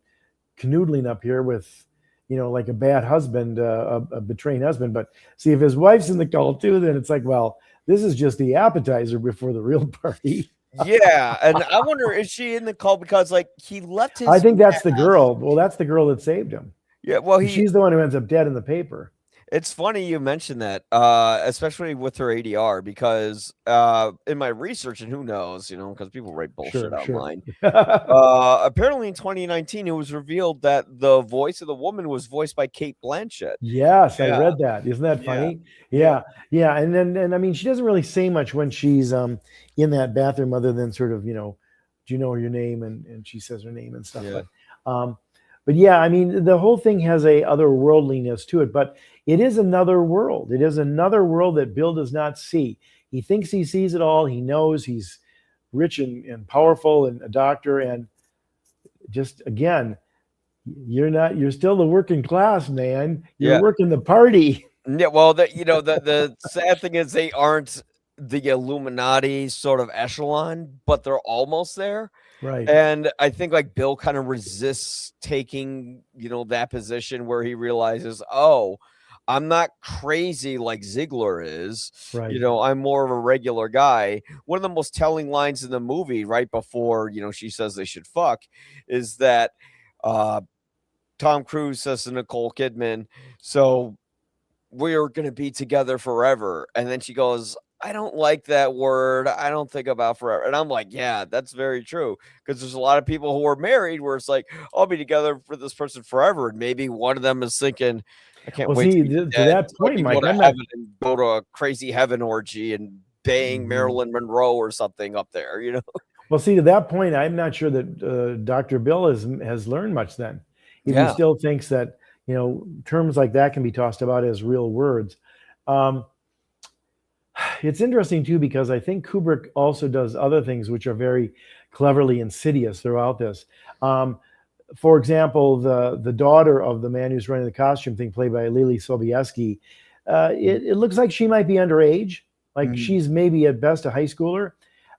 canoodling up here with, like a bad husband, a betraying husband. But see, if his wife's in the cult too, then it's like, well, this is just the appetizer before the real party. Yeah, and I wonder, is she in the cult because, like, he left I his think that's the mask. girl. Well, that's the girl that saved him. Yeah, well, She's the one who ends up dead in the paper. it's funny you mentioned that, especially with her ADR because, in my research, and who knows, because people write bullshit Sure, sure. online. Apparently in 2019, it was revealed that the voice of the woman was voiced by Kate Blanchett. Yes, I Yeah, read that. Isn't that yeah, funny? yeah, Yeah, yeah. And I mean, she doesn't really say much when she's in that bathroom, other than sort of, do you know your name? And she says her name and stuff. yeah, But yeah, I mean, the whole thing has a otherworldliness to it, but it is another world. It is another world that Bill does not see. He thinks he sees it all. He knows he's rich and powerful and a doctor, and just again, you're still the working class, man. You're yeah. working the party. Yeah, well, the sad thing is they aren't the Illuminati sort of echelon, but they're almost there. Right, And I think, like, Bill kind of resists taking, that position where he realizes, "Oh, I'm not crazy like Ziegler is. right. I'm more of a regular guy." One of the most telling lines in the movie right before, she says they should fuck is that, uh, Tom Cruise says to Nicole Kidman, "So we're gonna be together forever." And then she goes, "I don't like that word. I don't think about forever." And I'm like, yeah, that's very true. Because there's a lot of people who are married where it's like, I'll be together for this person forever. And maybe one of them is thinking, I can't Well, wait to see, be to dead that so I point, can go Mike, to I'm not. heaven and go to a crazy heaven orgy and bang Mhm. Marilyn Monroe or something up there. Well, see, to that point, I'm not sure that Dr. Bill has learned much. Then, if he Yeah. still thinks that terms like that can be tossed about as real words. Um, it's interesting too, because I think Kubrick also does other things which are very cleverly insidious throughout this. Um, for example, the daughter of the man who's running the costume thing, played by Lily Sobieski, it looks like she might be underage. Like Mhm. she's maybe at best a high schooler,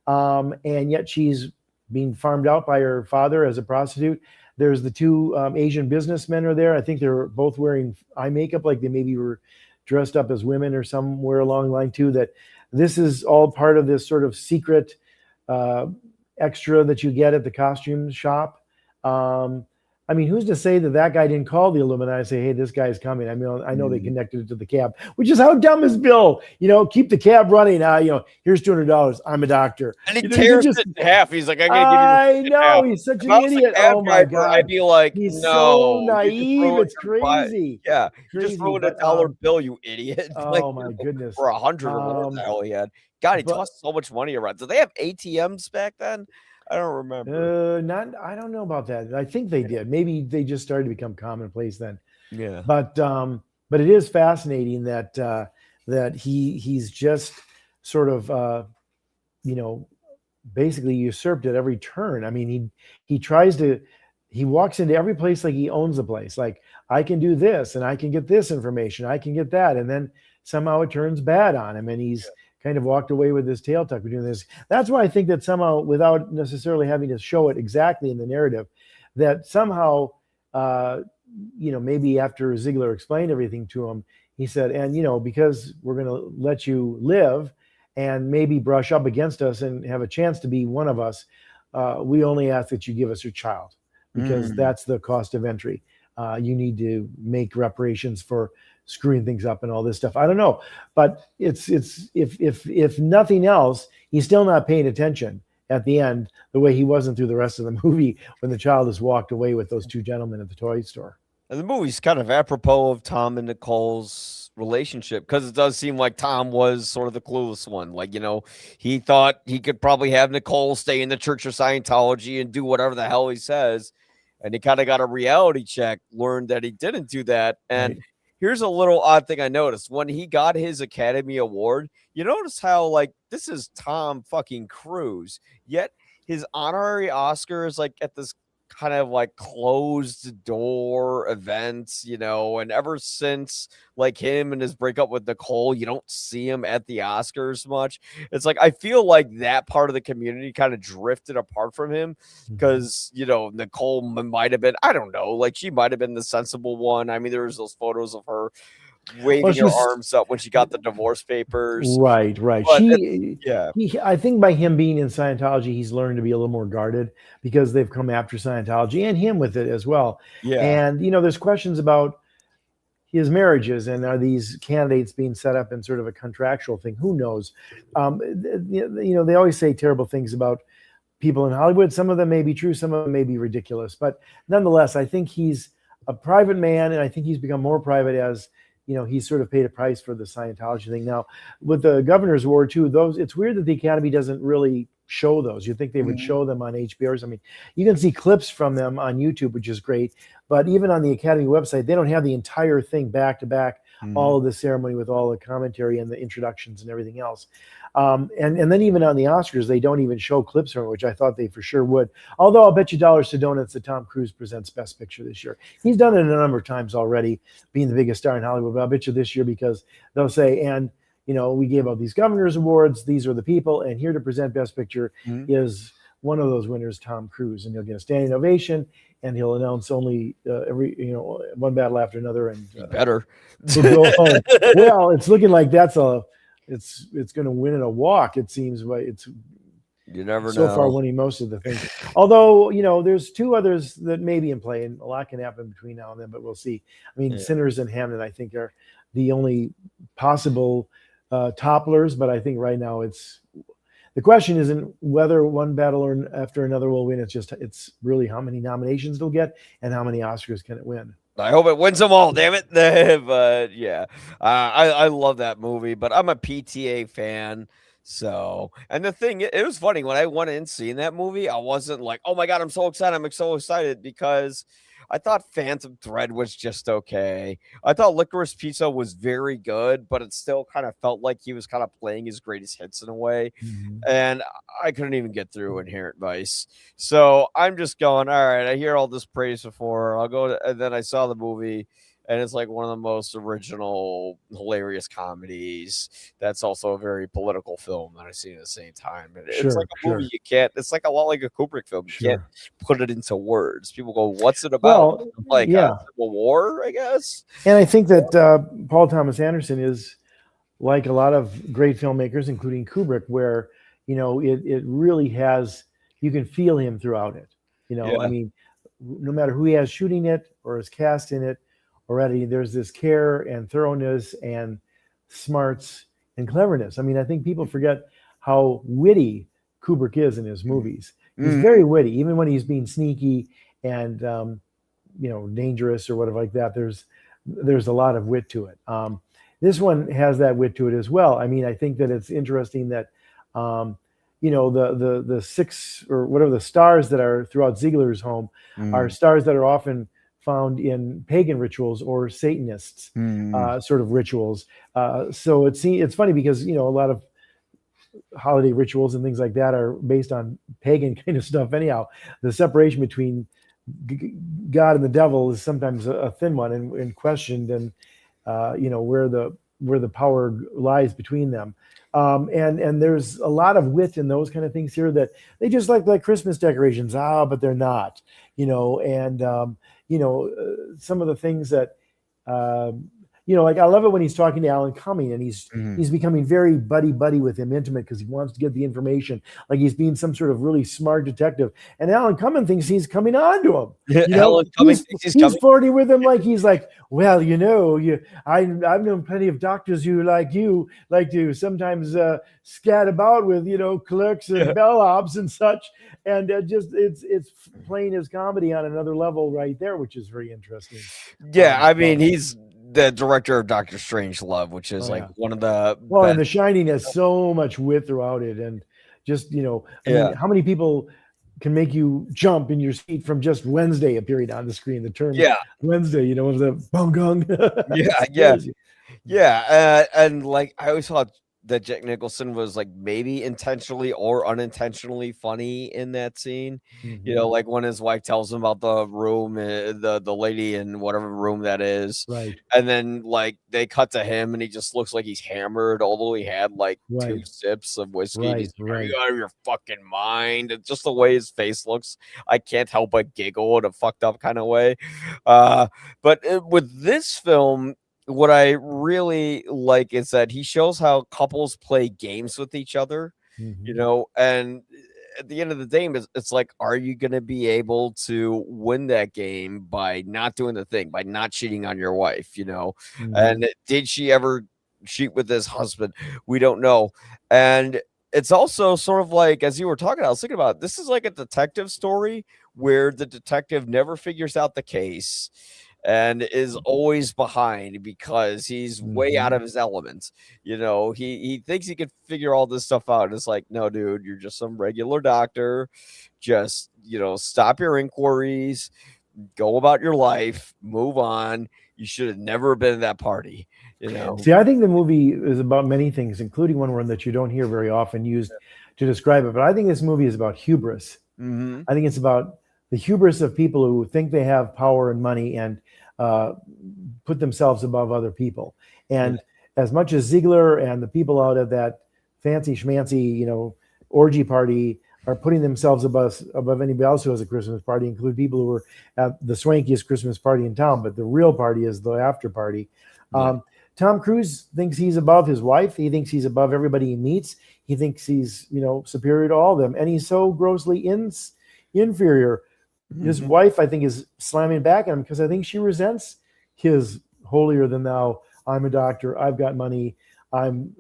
and yet she's being farmed out by her father as a prostitute. There's the two Asian businessmen are there. I think they're both wearing eye makeup, like they maybe were dressed up as women or somewhere along the line too. That this is all part of this sort of secret uh, extra that you get at the costume shop. Um, I mean, who's to say that that guy didn't call the Illuminati and say, "Hey, this guy's coming"? I mean, I know they Mm. connected it to the cab, which is how dumb is Bill? Keep the cab running. Here's $200. I'm a doctor. And he You could tears just. it in half. He's like, "I'm gonna give you this I in know half." he's such If an I was a idiot. cab Oh my driver, I'd God, be like, he's so "No, you just naive. ruined It's your butt. crazy, Yeah, you just crazy. ruined a But dollar bill, you idiot." Like, oh my goodness. for 100 or whatever the Um, hell he had. God, he but tossed so much money around. Did they have ATMs back then? I don't remember. not. I don't know about that. I think they did. Maybe they just started to become commonplace then. Yeah. But it is fascinating that that he's just sort of you know basically usurped at every turn. I mean, he tries to he walks into every place like he owns the place. Like, I can do this and I can get this information, I can get that, and then somehow it turns bad on him, and he's kind of walked away with his tail tucked between this. That's why I think that somehow, without necessarily having to show it exactly in the narrative, that somehow maybe after Ziegler explained everything to him, he said, and because we're going to let you live and maybe brush up against us and have a chance to be one of us, we only ask that you give us your child, because Mm. that's the cost of entry. You need to make reparations for screwing things up and all this stuff. I don't know, but it's if nothing else, he's still not paying attention at the end the way he wasn't through the rest of the movie when the child has walked away with those two gentlemen at the toy store. And the movie's kind of apropos of Tom and Nicole's relationship, because it does seem like Tom was sort of the clueless one. Like, he thought he could probably have Nicole stay in the Church of Scientology and do whatever the hell he says. And he kind of got a reality check, learned that he didn't do that. And Right. here's a little odd thing I noticed. When he got his Academy Award, you notice how, like, this is Tom fucking Cruise, yet his honorary Oscar is like at this kind of like closed door events, and ever since like him and his breakup with Nicole, you don't see him at the Oscars much. It's like I feel like that part of the community kind of drifted apart from him, Mhm. because Nicole might have been, I don't know, like she might have been the sensible one. I mean, there was those photos of her Well, waving her she's arms up when she got the divorce papers, right, right. but yeah, I think by him being in Scientology, he's learned to be a little more guarded because they've come after Scientology and him with it as well. yeah. And there's questions about his marriages, and are these candidates being set up in sort of a contractual thing? Who knows? They always say terrible things about people in Hollywood. Some of them may be true, some of them may be ridiculous, but nonetheless, I think he's a private man, and I think he's become more private as he's sort of paid a price for the Scientology thing. Now, with the Governor's Award too, those, it's weird that the Academy doesn't really show those. You'd think they would show them on HBO or something. You can see clips from them on YouTube, which is great, but even on the Academy website, they don't have the entire thing back to back, all of the ceremony with all the commentary and the introductions and everything else. And then even on the Oscars, they don't even show clips from it, which I thought they for sure would. Although I'll bet you dollars to donuts that Tom Cruise presents Best Picture this year. He's done it a number of times already, being the biggest star in Hollywood. But I'll bet you this year, because they'll say, and we gave out these Governor's Awards. These are the people, and here to present Best Picture Mhm. is one of those winners, Tom Cruise, and he'll get a standing ovation, and he'll announce only every one battle after another, and Better. he'll go home. Well, it's looking like it's going to win in a walk. It seems, but it's You never so far know. winning most of the things. Although there's two others that may be in play, and a lot can happen between now and then. But we'll see. I mean, Yeah. Sinners and Hamnet, I think, are the only possible topplers. But I think right now the question isn't whether one battle or after another will win. It's really how many nominations they'll get and how many Oscars can it win. I hope it wins them all, damn it. But yeah, I love that movie, but I'm a PTA fan. So, and the thing, it was funny when I went in seeing that movie, I wasn't like, oh my God, I'm so excited. I'm so excited because I thought Phantom Thread was just okay. I thought Licorice Pizza was very good, but it still kind of felt like he was kind of playing his greatest hits in a way. Mhm. And I couldn't even get through Inherent Vice. So I'm just going, all right, I hear all this praise before. I'll go to, and then I saw the movie, and it's like one of the most original, hilarious comedies. That's also a very political film that I see at the same time. And it's like Sure, a movie sure, you can't, it's like a lot like a Kubrick film. You can't sure. put it into words. People go, what's it about? Well, Like a yeah, civil war, I guess. and I think that Paul Thomas Anderson is like a lot of great filmmakers, including Kubrick, where it really has, you can feel him throughout it. I Yeah. mean, no matter who he has shooting it or is cast in it already, there's this care and thoroughness and smarts and cleverness. I mean, I think people forget how witty Kubrick is in his movies. He's very witty, even when he's being sneaky and dangerous or whatever like that. There's a lot of wit to it. This one has that wit to it as well. I mean, I think that it's interesting that the six or whatever the stars that are throughout Ziegler's home are stars that are often found in pagan rituals or Satanists sort of rituals. So it's funny because a lot of holiday rituals and things like that are based on pagan kind of stuff. Anyhow, the separation between God and the devil is sometimes a thin one and questioned, and where the power lies between them. And there's a lot of wit in those kind of things here that they just like Christmas decorations, but they're not, and some of the things that, like I love it when he's talking to Alan Cumming and he's becoming very buddy with him, intimate, because he wants to get the information, like he's being some sort of really smart detective. And Alan Cumming thinks he's coming on to him. Alan Cumming he's flirting with him, like he's like, well, I've known plenty of doctors who like to sometimes scat about with clerks and bellhops and such, and it's playing his comedy on another level right there, which is very interesting. Yeah, I mean, he's the director of Doctor Strangelove, which is one of the best. And The Shining has so much wit throughout it, and just I mean, how many people can make you jump in your seat from just Wednesday appearing on the screen? The term Wednesday, was the bum gong. And like I always thought that Jack Nicholson was like maybe intentionally or unintentionally funny in that scene. Like when his wife tells him about the room, the lady in whatever room that is, right? And then like they cut to him and he just looks like he's hammered, although he had like 2 sips of whiskey. Right, he's like, "Are you out of your fucking mind?" And just the way his face looks, I can't help but giggle in a fucked up kind of way. But with this film, what I really like is that he shows how couples play games with each other, and at the end of the day, it's like, are you going to be able to win that game by not doing the thing, by not cheating on your wife, And did she ever cheat with his husband? We don't know. And it's also sort of like, as you were talking, I was thinking about, this is like a detective story where the detective never figures out the case and is always behind because he's way out of his element. He thinks he can figure all this stuff out. And it's like, no, dude, you're just some regular doctor. Just, stop your inquiries, go about your life, move on. You should have never been at that party. See, I think the movie is about many things, including one word that you don't hear very often used to describe it. But I think this movie is about hubris. I think it's about the hubris of people who think they have power and money and put themselves above other people. And as much as Ziegler and the people out at that fancy schmancy, orgy party are putting themselves above anybody else who has a Christmas party, include people who are at the swankiest Christmas party in town, but the real party is the after party. Tom Cruise thinks he's above his wife. He thinks he's above everybody he meets. He thinks he's, superior to all of them. And he's so grossly inferior. His wife, I think, is slamming back at him because I think she resents his holier than thou. I'm a doctor. I've got money. I'm,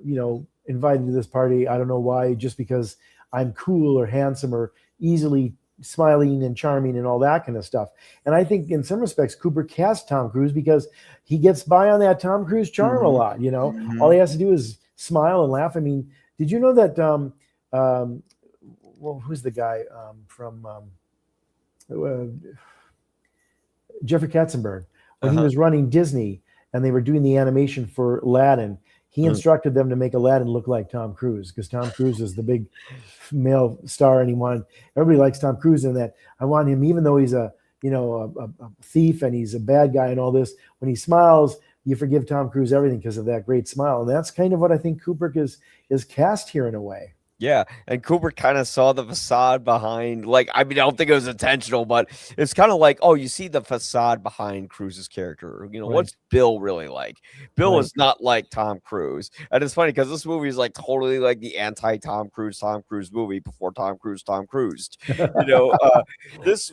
invited to this party. I don't know why, just because I'm cool or handsome or easily smiling and charming and all that kind of stuff. And I think in some respects, Kubrick cast Tom Cruise because he gets by on that Tom Cruise charm a lot. All he has to do is smile and laugh. I mean, did you know that, who's the guy from Jeffrey Katzenberg, when he was running Disney and they were doing the animation for Aladdin, he instructed them to make Aladdin look like Tom Cruise because Tom Cruise is the big male star, and everybody likes Tom Cruise in that. I want him, even though he's a thief and he's a bad guy and all this, when he smiles, you forgive Tom Cruise everything because of that great smile. And that's kind of what I think Kubrick is cast here in a way. Yeah, and Kubrick kind of saw the facade behind, like, I mean, I don't think it was intentional, but it's kind of like, oh, you see the facade behind Cruise's character. What's Bill really like? Bill is not like Tom Cruise. And it's funny because this movie is like totally like the anti-Tom Cruise movie before Tom Cruise cruised. This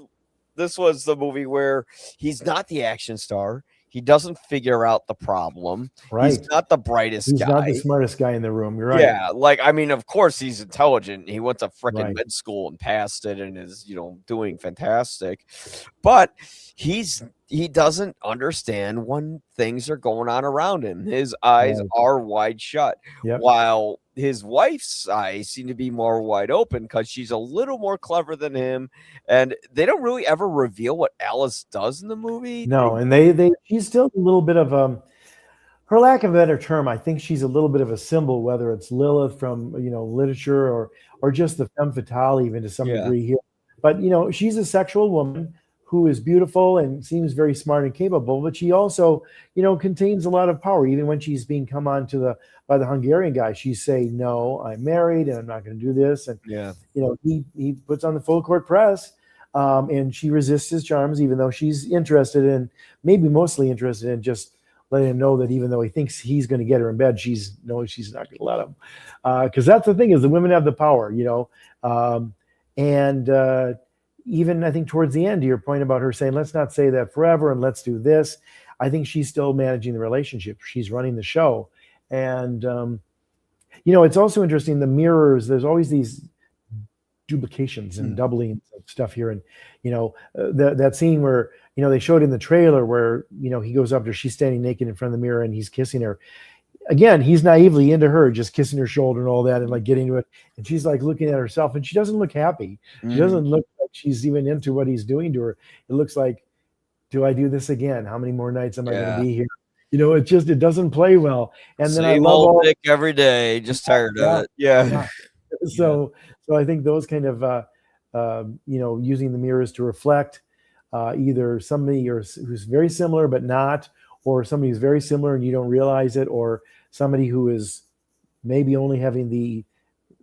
this was the movie where he's not the action star. He doesn't figure out the problem. He's Right. not the brightest He's not the guy. smartest guy in the room. You're right. Yeah, like, I mean, of course he's intelligent. He went to fricking Right. med school and passed it and is, doing fantastic. But he doesn't understand when things are going on around him. His eyes Right. are wide shut, Yep. while his wife's eyes seem to be more wide open because she's a little more clever than him. And they don't really ever reveal what Alice does in the movie. No, and she's still a little bit of for lack of a better term, I think she's a little bit of a symbol, whether it's Lilith from literature or just the femme fatale, even to some Yeah. degree here. But she's a sexual woman who is beautiful and seems very smart and capable, but she also contains a lot of power. Even when she's being come on by the Hungarian guy, she's saying, "No, I'm married and I'm not going to do this." And Yeah. he puts on the full court press. And she resists his charms, even though she's interested in, maybe mostly interested in just letting him know that even though he thinks he's going to get her in bed, she's not going to let him. Because that's the thing, is the women have the power, and even I think towards the end, to your point about her saying, let's not say that forever and let's do this. I think she's still managing the relationship. She's running the show. And, it's also interesting, the mirrors, there's always these duplications and doublings of stuff here. And, that scene where, they showed in the trailer where, he goes up to her, she's standing naked in front of the mirror and he's kissing her. Again, he's naively into her, just kissing her shoulder and all that and like getting to it. And she's like looking at herself and she doesn't look happy. She doesn't look like she's even into what he's doing to her. It looks like, do I do this again? How many more nights am I going to be here? It doesn't play well. And then I Same love old all dick every day, just tired of it. Yeah. So I think those kind of using the mirrors to reflect either somebody who's very similar but not, or somebody who's very similar and you don't realize it, or somebody who is maybe only having the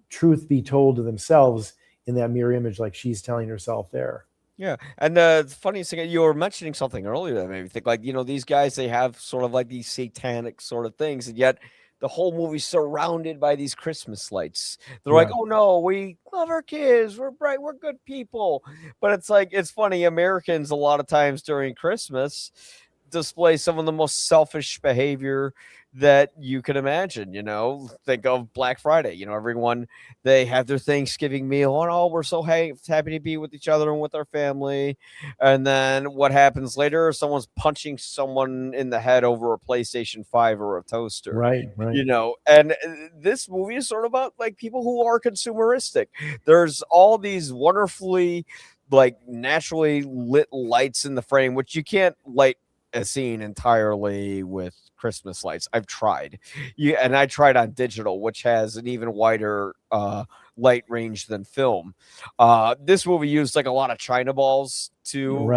truth be told to themselves in that mirror image, like she's telling herself there. Yeah, and the funniest thing, you were mentioning something earlier that made me think, like, these guys, they have sort of like these satanic sort of things, and yet the whole movie's surrounded by these Christmas lights. They're like, Yeah. "Oh no, we love our kids. We're bright. We're good people." But it's like, it's funny. Americans a lot of times during Christmas display some of the most selfish behavior that you can imagine. Think of Black Friday. Everyone, they have their Thanksgiving meal and, oh, we're so happy to be with each other and with our family. And then what happens later? Someone's punching someone in the head over a PlayStation 5 or a toaster. Right. And this movie is sort of about like people who are consumeristic. There's all these wonderfully like naturally lit lights in the frame, which you can't light a scene entirely with Christmas lights. I've tried. And I tried on digital, which has an even wider light range than film. This movie used like a lot of China balls to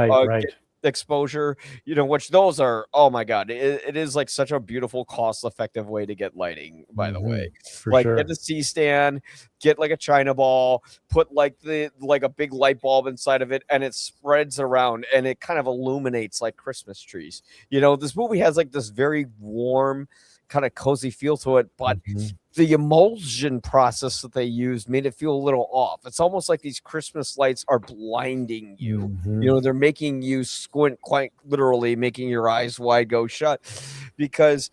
get exposure, which those are, oh my God, it is like such a beautiful, cost-effective way to get lighting, by the way. Like, sure. Get a C-stand, get like a China ball, put like a big light bulb inside of it, and it spreads around and it kind of illuminates like Christmas trees. This movie has like this very warm, kind of cozy feel to it, but the emulsion process that they used made it feel a little off. It's almost like these Christmas lights are blinding you. They're making you squint, quite literally making your eyes wide go shut, because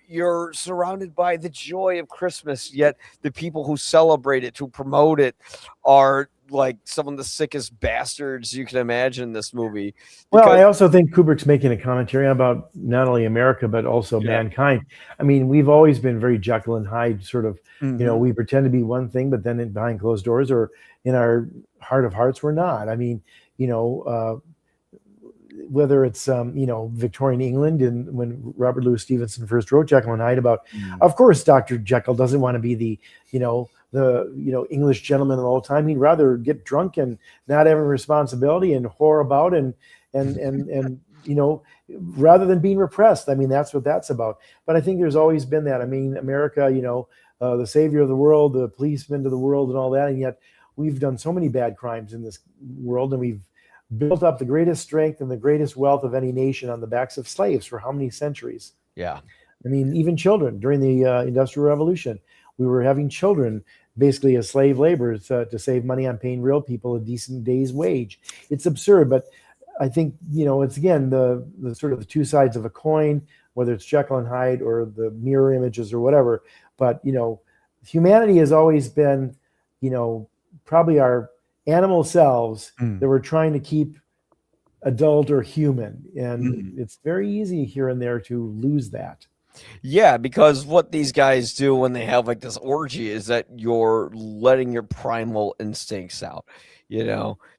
you're surrounded by the joy of Christmas, yet the people who celebrate it, who promote it, are like some of the sickest bastards you can imagine in this movie. Well, I also think Kubrick's making a commentary about not only America, but also mankind. I mean, we've always been very Jekyll and Hyde sort of, we pretend to be one thing, but then behind closed doors or in our heart of hearts, we're not. I mean, whether it's, Victorian England and when Robert Louis Stevenson first wrote Jekyll and Hyde about, of course, Dr. Jekyll doesn't want to be the English gentleman of all time. He'd rather get drunk and not have a responsibility and whore about and rather than being repressed. I mean, that's what that's about. But I think there's always been that. I mean, America, the savior of the world, the policeman to the world and all that. And yet we've done so many bad crimes in this world, and we've built up the greatest strength and the greatest wealth of any nation on the backs of slaves for how many centuries? Yeah. I mean, even children during the Industrial Revolution. we were having children basically as slave labor to save money on paying real people a decent day's wage. It's absurd, but I think, it's again the sort of the two sides of a coin, whether it's Jekyll and Hyde or the mirror images or whatever. But humanity has always been, probably our animal selves that we're trying to keep adult or human, and it's very easy here and there to lose that. Yeah, because what these guys do when they have like this orgy is that you're letting your primal instincts out,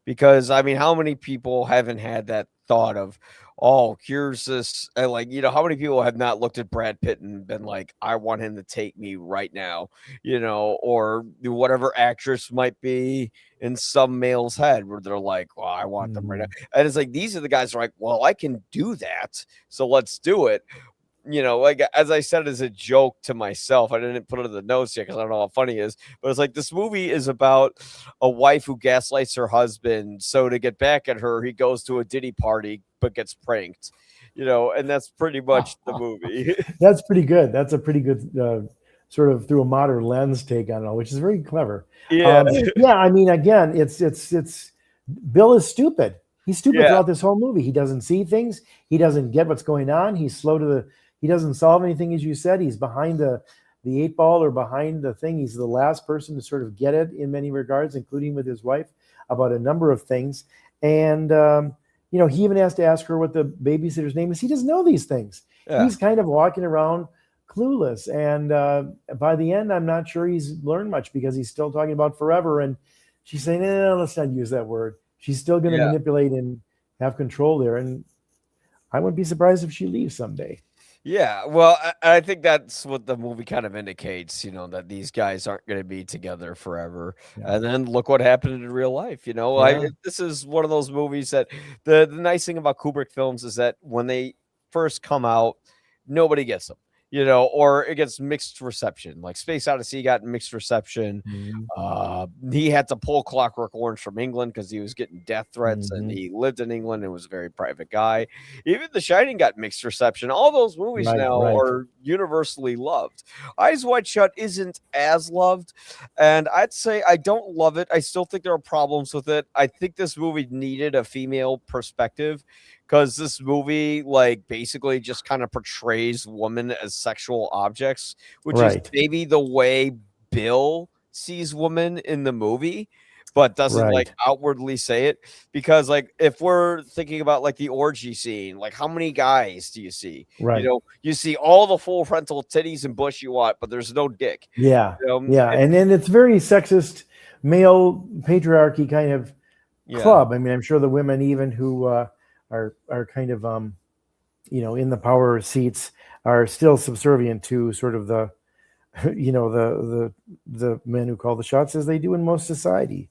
because I mean, how many people haven't had that thought of, oh, here's this, and like, how many people have not looked at Brad Pitt and been like, I want him to take me right now, or whatever actress might be in some male's head where they're like, well, I want them right now. And it's like, these are the guys who are like, well, I can do that, so let's do it. Like as I said as a joke to myself, I didn't put it in the notes yet because I don't know how funny it is, but it's like this movie is about a wife who gaslights her husband. So to get back at her, he goes to a Diddy party but gets pranked, and that's pretty much the movie. That's pretty good. That's a pretty good sort of through a modern lens take on it all, which is very clever. Yeah. Yeah. I mean, again, it's Bill is stupid. He's stupid Yeah. throughout this whole movie. He doesn't see things. He doesn't get what's going on. He's slow to he doesn't solve anything, as you said. He's behind the 8-ball or behind the thing. He's the last person to sort of get it in many regards, including with his wife about a number of things. And, he even has to ask her what the babysitter's name is. He doesn't know these things. Yeah. He's kind of walking around clueless. And by the end, I'm not sure he's learned much because he's still talking about forever. And she's saying, no, let's not use that word. She's still going to manipulate and have control there. And I wouldn't be surprised if she leaves someday. Yeah, well, I think that's what the movie kind of indicates, that these guys aren't going to be together forever. Yeah. And then look what happened in real life. This is one of those movies that the nice thing about Kubrick films is that when they first come out, nobody gets them, or it gets mixed reception. Like Space Odyssey got mixed reception. He had to pull Clockwork Orange from England because he was getting death threats and he lived in England and was a very private guy. Even The Shining got mixed reception. All those movies are universally loved. Eyes Wide Shut isn't as loved, and I'd say I don't love it. I still think there are problems with it. I think this movie needed a female perspective because this movie basically just kind of portrays women as sexual objects, which is maybe the way Bill sees women in the movie, but doesn't outwardly say it. Because if we're thinking about the orgy scene, how many guys do you see? You see all the full frontal titties and bush you want, but there's no dick. Yeah. And then it's very sexist, male patriarchy kind of club. I mean, I'm sure the women even who are kind of in the power seats are still subservient to sort of the the men who call the shots, as they do in most society.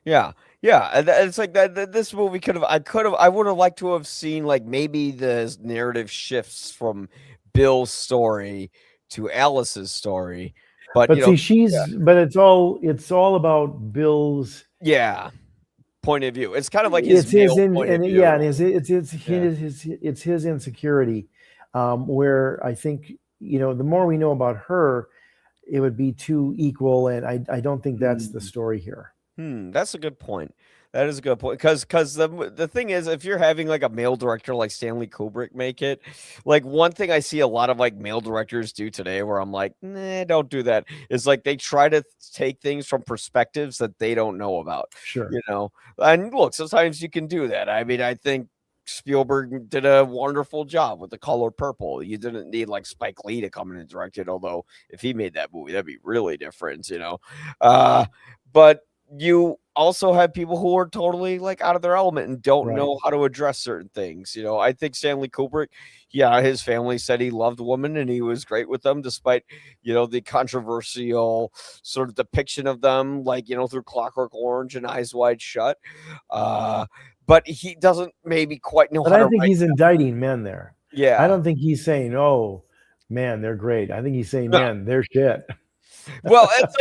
Yeah. And it's like that. This movie I would have liked to have seen maybe the narrative shifts from Bill's story to Alice's story, but see, but it's all about Bill's point of view. It's kind of like it's his it's his insecurity, where I think the more we know about her, it would be too equal, and I don't think that's the story here. That's a good point. That is a good point because the thing is, if you're having a male director like Stanley Kubrick make it, one thing I see a lot of male directors do today, where I'm like, nah, don't do that, is they try to take things from perspectives that they don't know about. Sure. And look, sometimes you can do that. I mean, I think Spielberg did a wonderful job with The Color Purple. You didn't need Spike Lee to come in and direct it, although if he made that movie, that'd be really different, but you also have people who are totally out of their element and don't know how to address certain things. I think Stanley Kubrick, his family said he loved women and he was great with them, despite, the controversial sort of depiction of them, through Clockwork Orange and Eyes Wide Shut. But he doesn't maybe quite know how to. But I think he's indicting men there. Yeah. I don't think he's saying, oh, man, they're great. I think he's saying, man, they're shit. Well, it's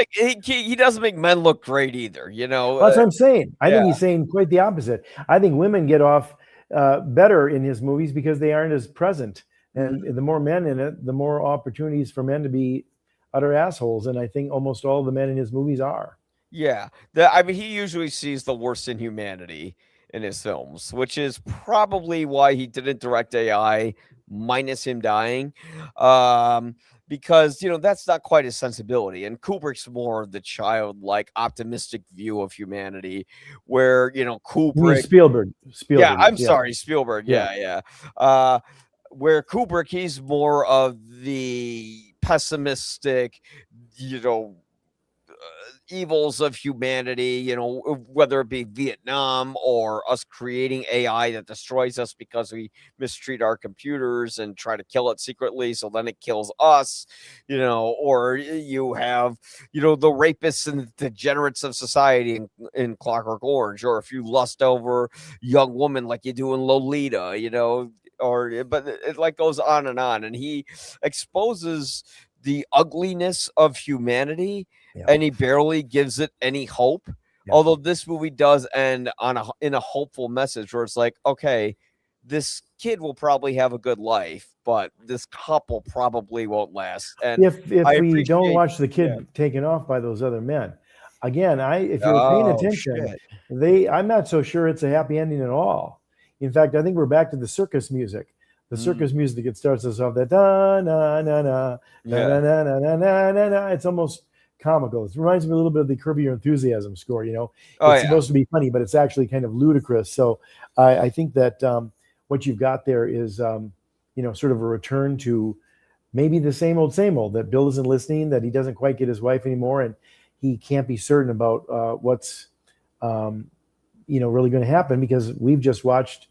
he doesn't make men look great either, That's what I'm saying. I think he's saying quite the opposite. I think women get off better in his movies because they aren't as present. And the more men in it, the more opportunities for men to be utter assholes, and I think almost all the men in his movies are. Yeah. I mean, he usually sees the worst in humanity in his films, which is probably why he didn't direct AI minus him dying. Um, because, that's not quite his sensibility. And Kubrick's more of the childlike, optimistic view of humanity, where, You mean Kubrick. Spielberg? Yeah, Spielberg I'm is, yeah, sorry, Spielberg. yeah. Yeah, yeah. Uh, where Kubrick, he's more of the pessimistic, you know, evils of humanity, whether it be Vietnam or us creating AI that destroys us because we mistreat our computers and try to kill it secretly. So then it kills us, or you have, the rapists and degenerates of society in Clockwork Orange, or if you lust over young woman like you do in Lolita, but it like goes on. And he exposes the ugliness of humanity, Yeah. and he barely gives it any hope. Yeah. Although this movie does end in a hopeful message where it's like, okay, this kid will probably have a good life, but this couple probably won't last. And If I we don't appreciate, watch the yeah. kid taken off by those other men, again, if you were paying Oh attention, shit! I'm not so sure it's a happy ending at all. In fact, I think we're back to the circus music. The circus music that starts us off that da na na na na na Yeah. na na na na na na. It's almost comical. It reminds me a little bit of the Curb Your Enthusiasm score. Oh It's yeah. supposed to be funny, but it's actually kind of ludicrous. So I think that what you've got there is sort of a return to maybe the same old, that Bill isn't listening, that he doesn't quite get his wife anymore, and he can't be certain about what's really going to happen because we've just watched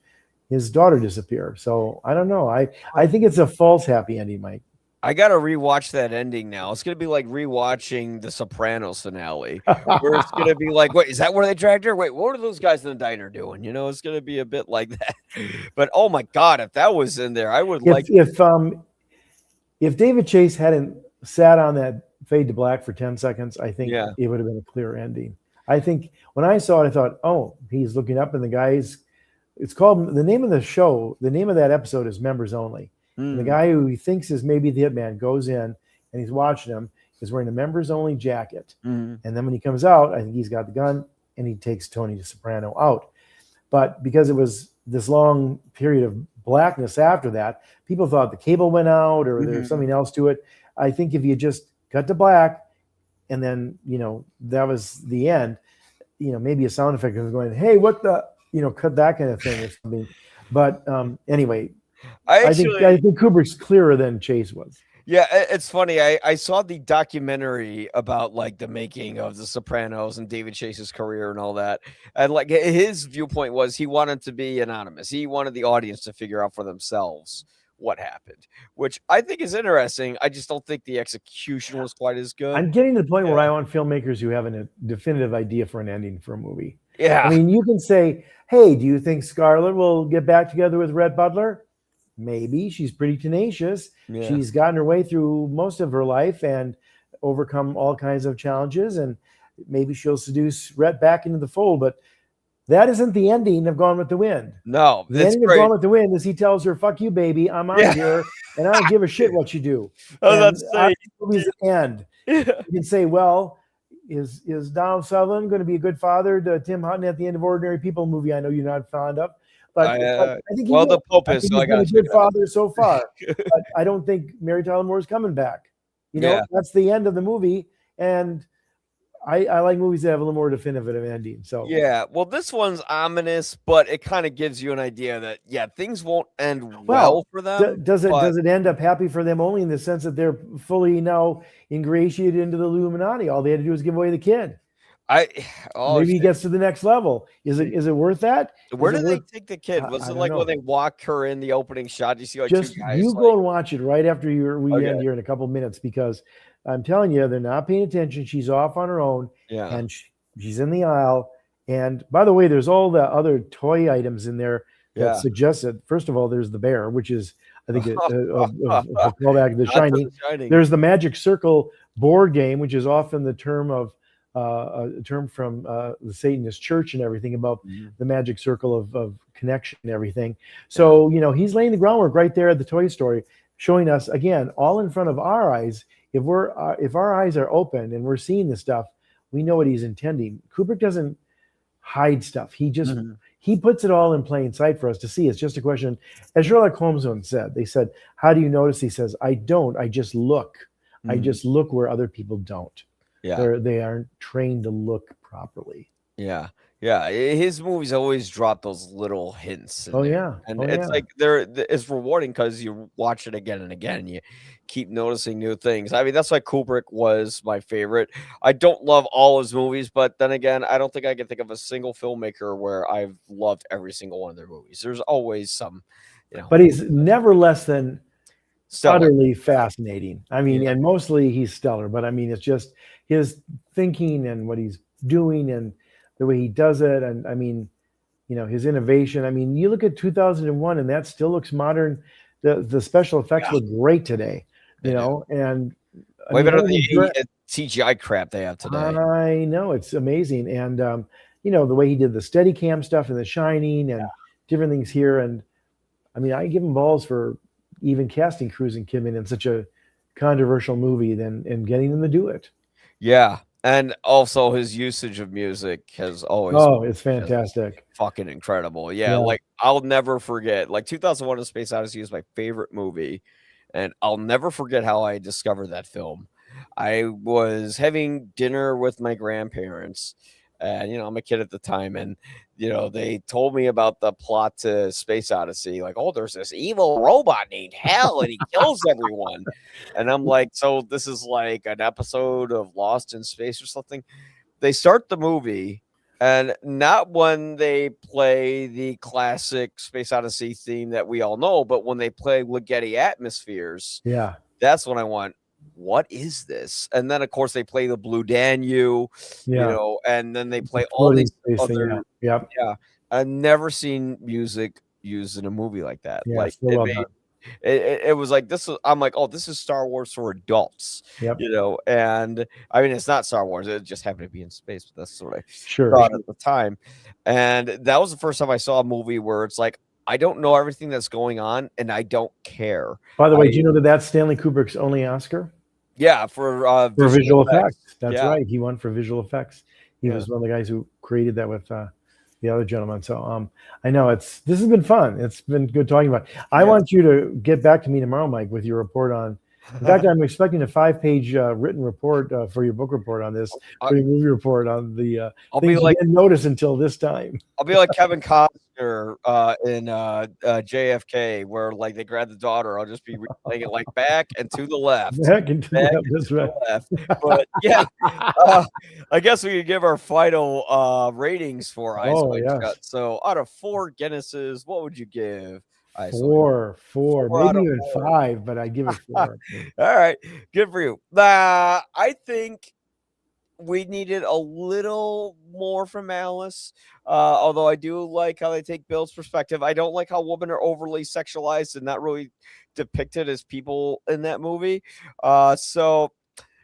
his daughter disappear. So I don't know. I think it's a false happy ending, Mike. I gotta rewatch that ending now. It's gonna be like rewatching the Sopranos finale, where it's gonna be like, wait, is that where they dragged her? Wait, what are those guys in the diner doing? It's gonna be a bit like that. But oh my god, if that was in there, I would like. If David Chase hadn't sat on that fade to black for 10 seconds, I think it would have been a clear ending. I think when I saw it, I thought, oh, he's looking up and the guy's, it's called, the name of the show, the name of that episode is Members Only. And the guy who he thinks is maybe the hitman goes in and he's watching him. He's wearing a members only jacket. And then when he comes out, I think he's got the gun and he takes Tony Soprano out. But because it was this long period of blackness after that, people thought the cable went out or there's something else to it. I think if you just cut to black and then, that was the end, maybe a sound effect was going, hey, what the, cut that kind of thing or something. But anyway, I think Kubrick's clearer than Chase was. Yeah, it's funny. I saw the documentary about like the making of The Sopranos and David Chase's career and all that. And like his viewpoint was he wanted to be anonymous. He wanted the audience to figure out for themselves what happened, which I think is interesting. I just don't think the execution was quite as good. I'm getting to the point where I want filmmakers who have a definitive idea for an ending for a movie. Yeah. I mean, you can say, hey, do you think Scarlett will get back together with Rhett Butler? Maybe. She's pretty tenacious. Yeah. She's gotten her way through most of her life and overcome all kinds of challenges. And maybe she'll seduce Rhett back into the fold. But that isn't the ending of Gone with the Wind. No. The ending of Gone with the Wind is he tells her, fuck you, baby. I'm out of here. And I don't give a shit what you do. That's the end. You can say, well, is Donald Sutherland going to be a good father to Tim Hutton at the end of Ordinary People movie? I know you're not fond of. But I think the Pope is. He's been a good father so far. But I don't think Mary Tyler Moore is coming back. That's the end of the movie. And I like movies that have a little more definitive ending. So yeah, well, this one's ominous, but it kind of gives you an idea that things won't end well for them. Does it end up happy for them only in the sense that they're fully now ingratiated into the Illuminati? All they had to do was give away the kid. Maybe he gets to the next level. Is it worth that? Where did they take the kid? Was it like when they walk her in the opening shot? You see, like just two guys, go and watch it right after we end here in a couple of minutes, because I'm telling you, they're not paying attention. She's off on her own, and she's in the aisle. And by the way, there's all the other toy items in there that suggest that. First of all, there's the bear, which is, I think, a callback to The Shining. There's the Magic Circle board game, which is often the term of a term from the Satanist church and everything about the magic circle of connection and everything. So, he's laying the groundwork right there at the toy story, showing us, again, all in front of our eyes, if our eyes are open and we're seeing this stuff, we know what he's intending. Kubrick doesn't hide stuff. Mhm. He puts it all in plain sight for us to see. It's just a question, as Sherlock Holmes once said. They said, "How do you notice?" He says, "I don't. I just look. I Mhm. just look where other people don't. Yeah. They aren't trained to look properly." Yeah, yeah, his movies always drop those little hints in Oh there, yeah. and Oh it's yeah. like it's rewarding because you watch it again and again, and you keep noticing new things. I mean, that's why Kubrick was my favorite. I don't love all his movies, but then again, I don't think I can think of a single filmmaker where I've loved every single one of their movies. There's always some, But he's never less than stellar. utterly fascinating. I mean, Yeah, and mostly he's stellar, but I mean, it's just his thinking and what he's doing and the way he does it. And I mean, his innovation. I mean, you look at 2001 and that still looks modern. The special effects yeah, look great today, they do. and I Way mean, better all than these the CGI crap they have today. I know it's amazing. And the way he did the Steadicam stuff and the Shining and different things here. And I mean, I give him balls for even casting Cruise and Kim in such a controversial movie and getting them to do it. Yeah, and also his usage of music has always Oh, it's just fantastic. fucking incredible. Yeah, Yeah. like, I'll never forget, like, 2001: A Space Odyssey is my favorite movie, and I'll never forget how I discovered that film. I was having dinner with my grandparents, and, I'm a kid at the time, and, they told me about the plot to Space Odyssey, like, "Oh, there's this evil robot named Hell, and he kills everyone." And I'm like, "So this is like an episode of Lost in Space or something?" They start the movie, and not when they play the classic Space Odyssey theme that we all know, but when they play Ligeti Atmospheres, Yeah. that's when I went, "What is this?" And then, of course, they play the Blue Danube, Yeah. and then they The play all floating these space thing. Yeah. other. Yep. Yeah. I've never seen music used in a movie like that. Yeah. Like, So it well made done. it was like, this is I'm like, "Oh, this is Star Wars for adults," Yep. and, I mean, it's not Star Wars, it just happened to be in space, but that's what I Sure. thought at the time, and that was the first time I saw a movie where it's like, I don't know everything that's going on, and I don't care. By the way, do I you know that that's Stanley Kubrick's only Oscar Yeah, for, for visual visual effects. effects? That's Yeah, right. He won for visual effects. He yeah, was one of the guys who created that with the other gentleman. So I know this has been fun. It's been good talking about. I yeah. want you to get back to me tomorrow, Mike, with your report on. In fact, I'm expecting a 5-page written report for your book report on this, I for your movie report on the I'll be things you like didn't notice until this time. I'll be like Kevin Costner, in, JFK, where, like, they grab the daughter, I'll just be replaying it, like, back and to the left, Back into back that. and That's to the right. left, but, yeah, uh, I guess we could give our final, ratings for Eyes Oh Wide Shut. yes. So, out of 4 Guinnesses, what would you give Eyes Wide Four, 4 out maybe of even 4? five, but I give it four. Alright, good for you. I think we needed a little more from Alice, although I do like how they take Bill's perspective. I don't like how women are overly sexualized and not really depicted as people in that movie. So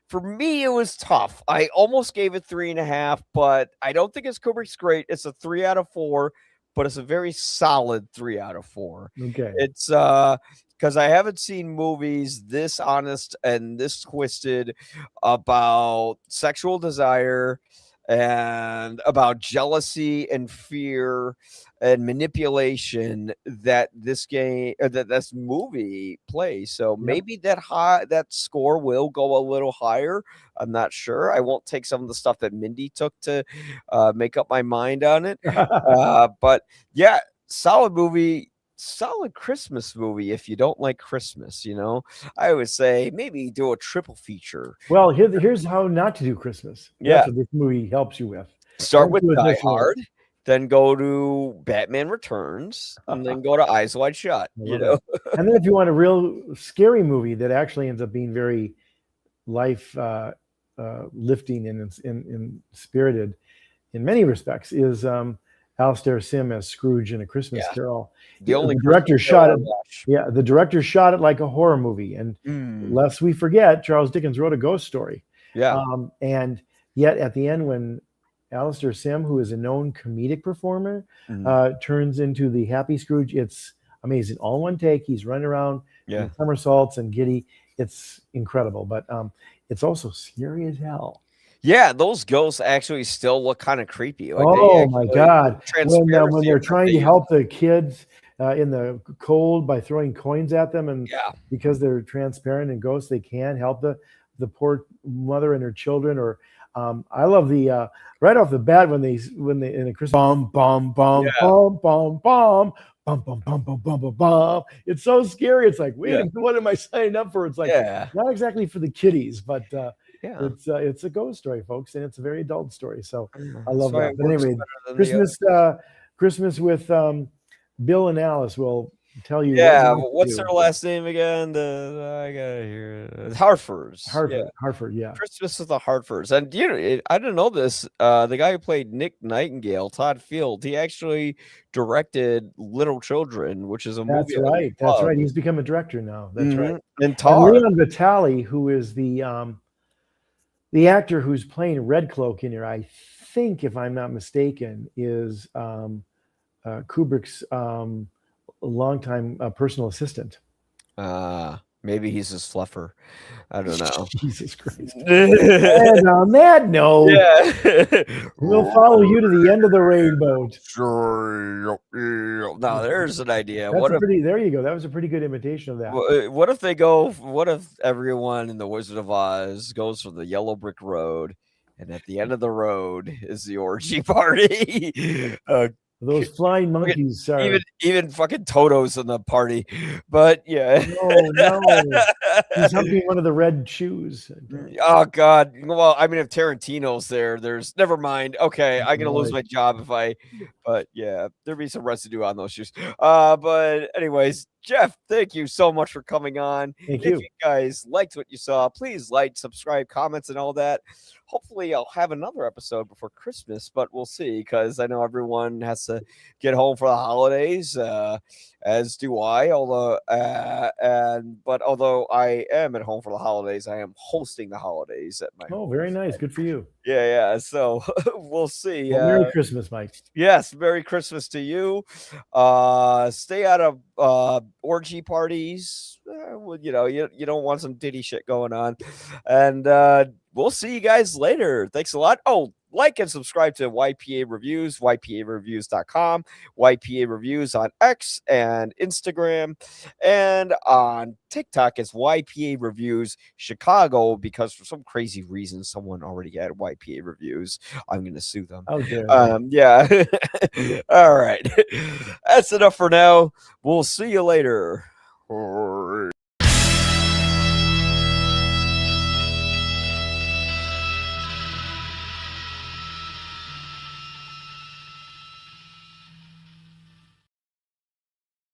for me, it was tough. I almost gave it 3.5, but I don't think it's Kubrick's great. It's a 3 out of 4, but it's a very solid 3 out of 4. Okay. It's because I haven't seen movies this honest and this twisted about sexual desire and about jealousy and fear and manipulation that this movie plays. So Yep. maybe that score will go a little higher. I'm not sure. I won't take some of the stuff that Mindy took to make up my mind on it. But yeah, solid movie. Solid Christmas movie if you don't like Christmas. I would say maybe do a triple feature. Well, here's how not to do Christmas. Yeah, That's what this movie helps you with. start Don't with do it Die this way. Hard, then go to Batman Returns, and then go to Eyes Wide Shut, I you love it. know? And then if you want a real scary movie that actually ends up being very life lifting and spirited in many respects, is Alastair Sim as Scrooge in A Christmas Yeah, Carol. the only The Christmas director Carol shot I it. watch. Yeah, the director shot it like a horror movie, and Mm, lest we forget, Charles Dickens wrote a ghost story. yeah, And yet, at the end, when Alastair Sim, who is a known comedic performer, mhm, turns into the Happy Scrooge, it's amazing. All in one take. He's running around yeah, doing somersaults and giddy. it's incredible, but it's also scary as hell. Yeah, those ghosts actually still look kind of creepy. Like they Oh my actually the God! When transparency they're effect trying they to use. help the kids in the cold by throwing coins at them, and Yeah, because they're transparent and ghosts, they can't help the poor mother and her children. Or I love the right off the bat when they in a Christmas bomb yeah, bomb bomb bomb bomb bomb bomb bomb bomb bomb bomb. It's so scary. It's like, wait, yeah, what am I signing up for? It's like yeah, not exactly for the kiddies, but yeah. it's a ghost story, folks, and it's a very adult story. So I That's love why that. it But works anyway, better than the other. Christmas Christmas with Bill and Alice will tell you what Yeah, not to what's their do. last name again? I got it here. Harford's. Yeah. Hartford, yeah. Christmas with the Hartfords. And I didn't know this. The guy who played Nick Nightingale, Todd Field, he actually directed Little Children, which is a movie That's I right. That's love. right. He's become a director now. That's right. Hmm. And And Tar. Leon Vitali, who is the actor who's playing Red Cloak in here, I think, if I'm not mistaken, is Kubrick's longtime personal assistant. Maybe he's his fluffer. I don't know. Jesus Christ. Yeah. And on that note, we'll follow you to the end of the rainbow. Now there's an idea. That's a pretty, there you go. That was a pretty good imitation of that. What if they go? What if everyone in the Wizard of Oz goes for the yellow brick road, and at the end of the road is the orgy party? Those flying monkeys are. Even fucking Toto's in the party, but yeah. No. He's humping one of the red shoes. Oh God. Well, I mean, if Tarantino's there, there's never mind. Okay, I'm gonna lose Boy. my job if I. But yeah, there'd be some residue on those shoes. But anyways, Jeff, thank you so much for coming on. Thank If you. you guys liked what you saw, please like, subscribe, comments, and all that. Hopefully, I'll have another episode before Christmas, but we'll see because I know everyone has to get home for the holidays, as do I. Although I am at home for the holidays, I am hosting the holidays at my Oh, home. very nice. Good for you. Yeah. So we'll see. Well, Merry Christmas, Mike. Yes, Merry Christmas to you. Stay out of orgy parties. You don't want some ditty shit going on. And we'll see you guys later. Thanks a lot. Oh, like and subscribe to YPA Reviews, ypareviews.com, YPA Reviews on X and Instagram, and on TikTok it's YPA Reviews Chicago, because for some crazy reason someone already had YPA Reviews. I'm going to sue them. Oh, dear. Yeah. All right. That's enough for now. We'll see you later.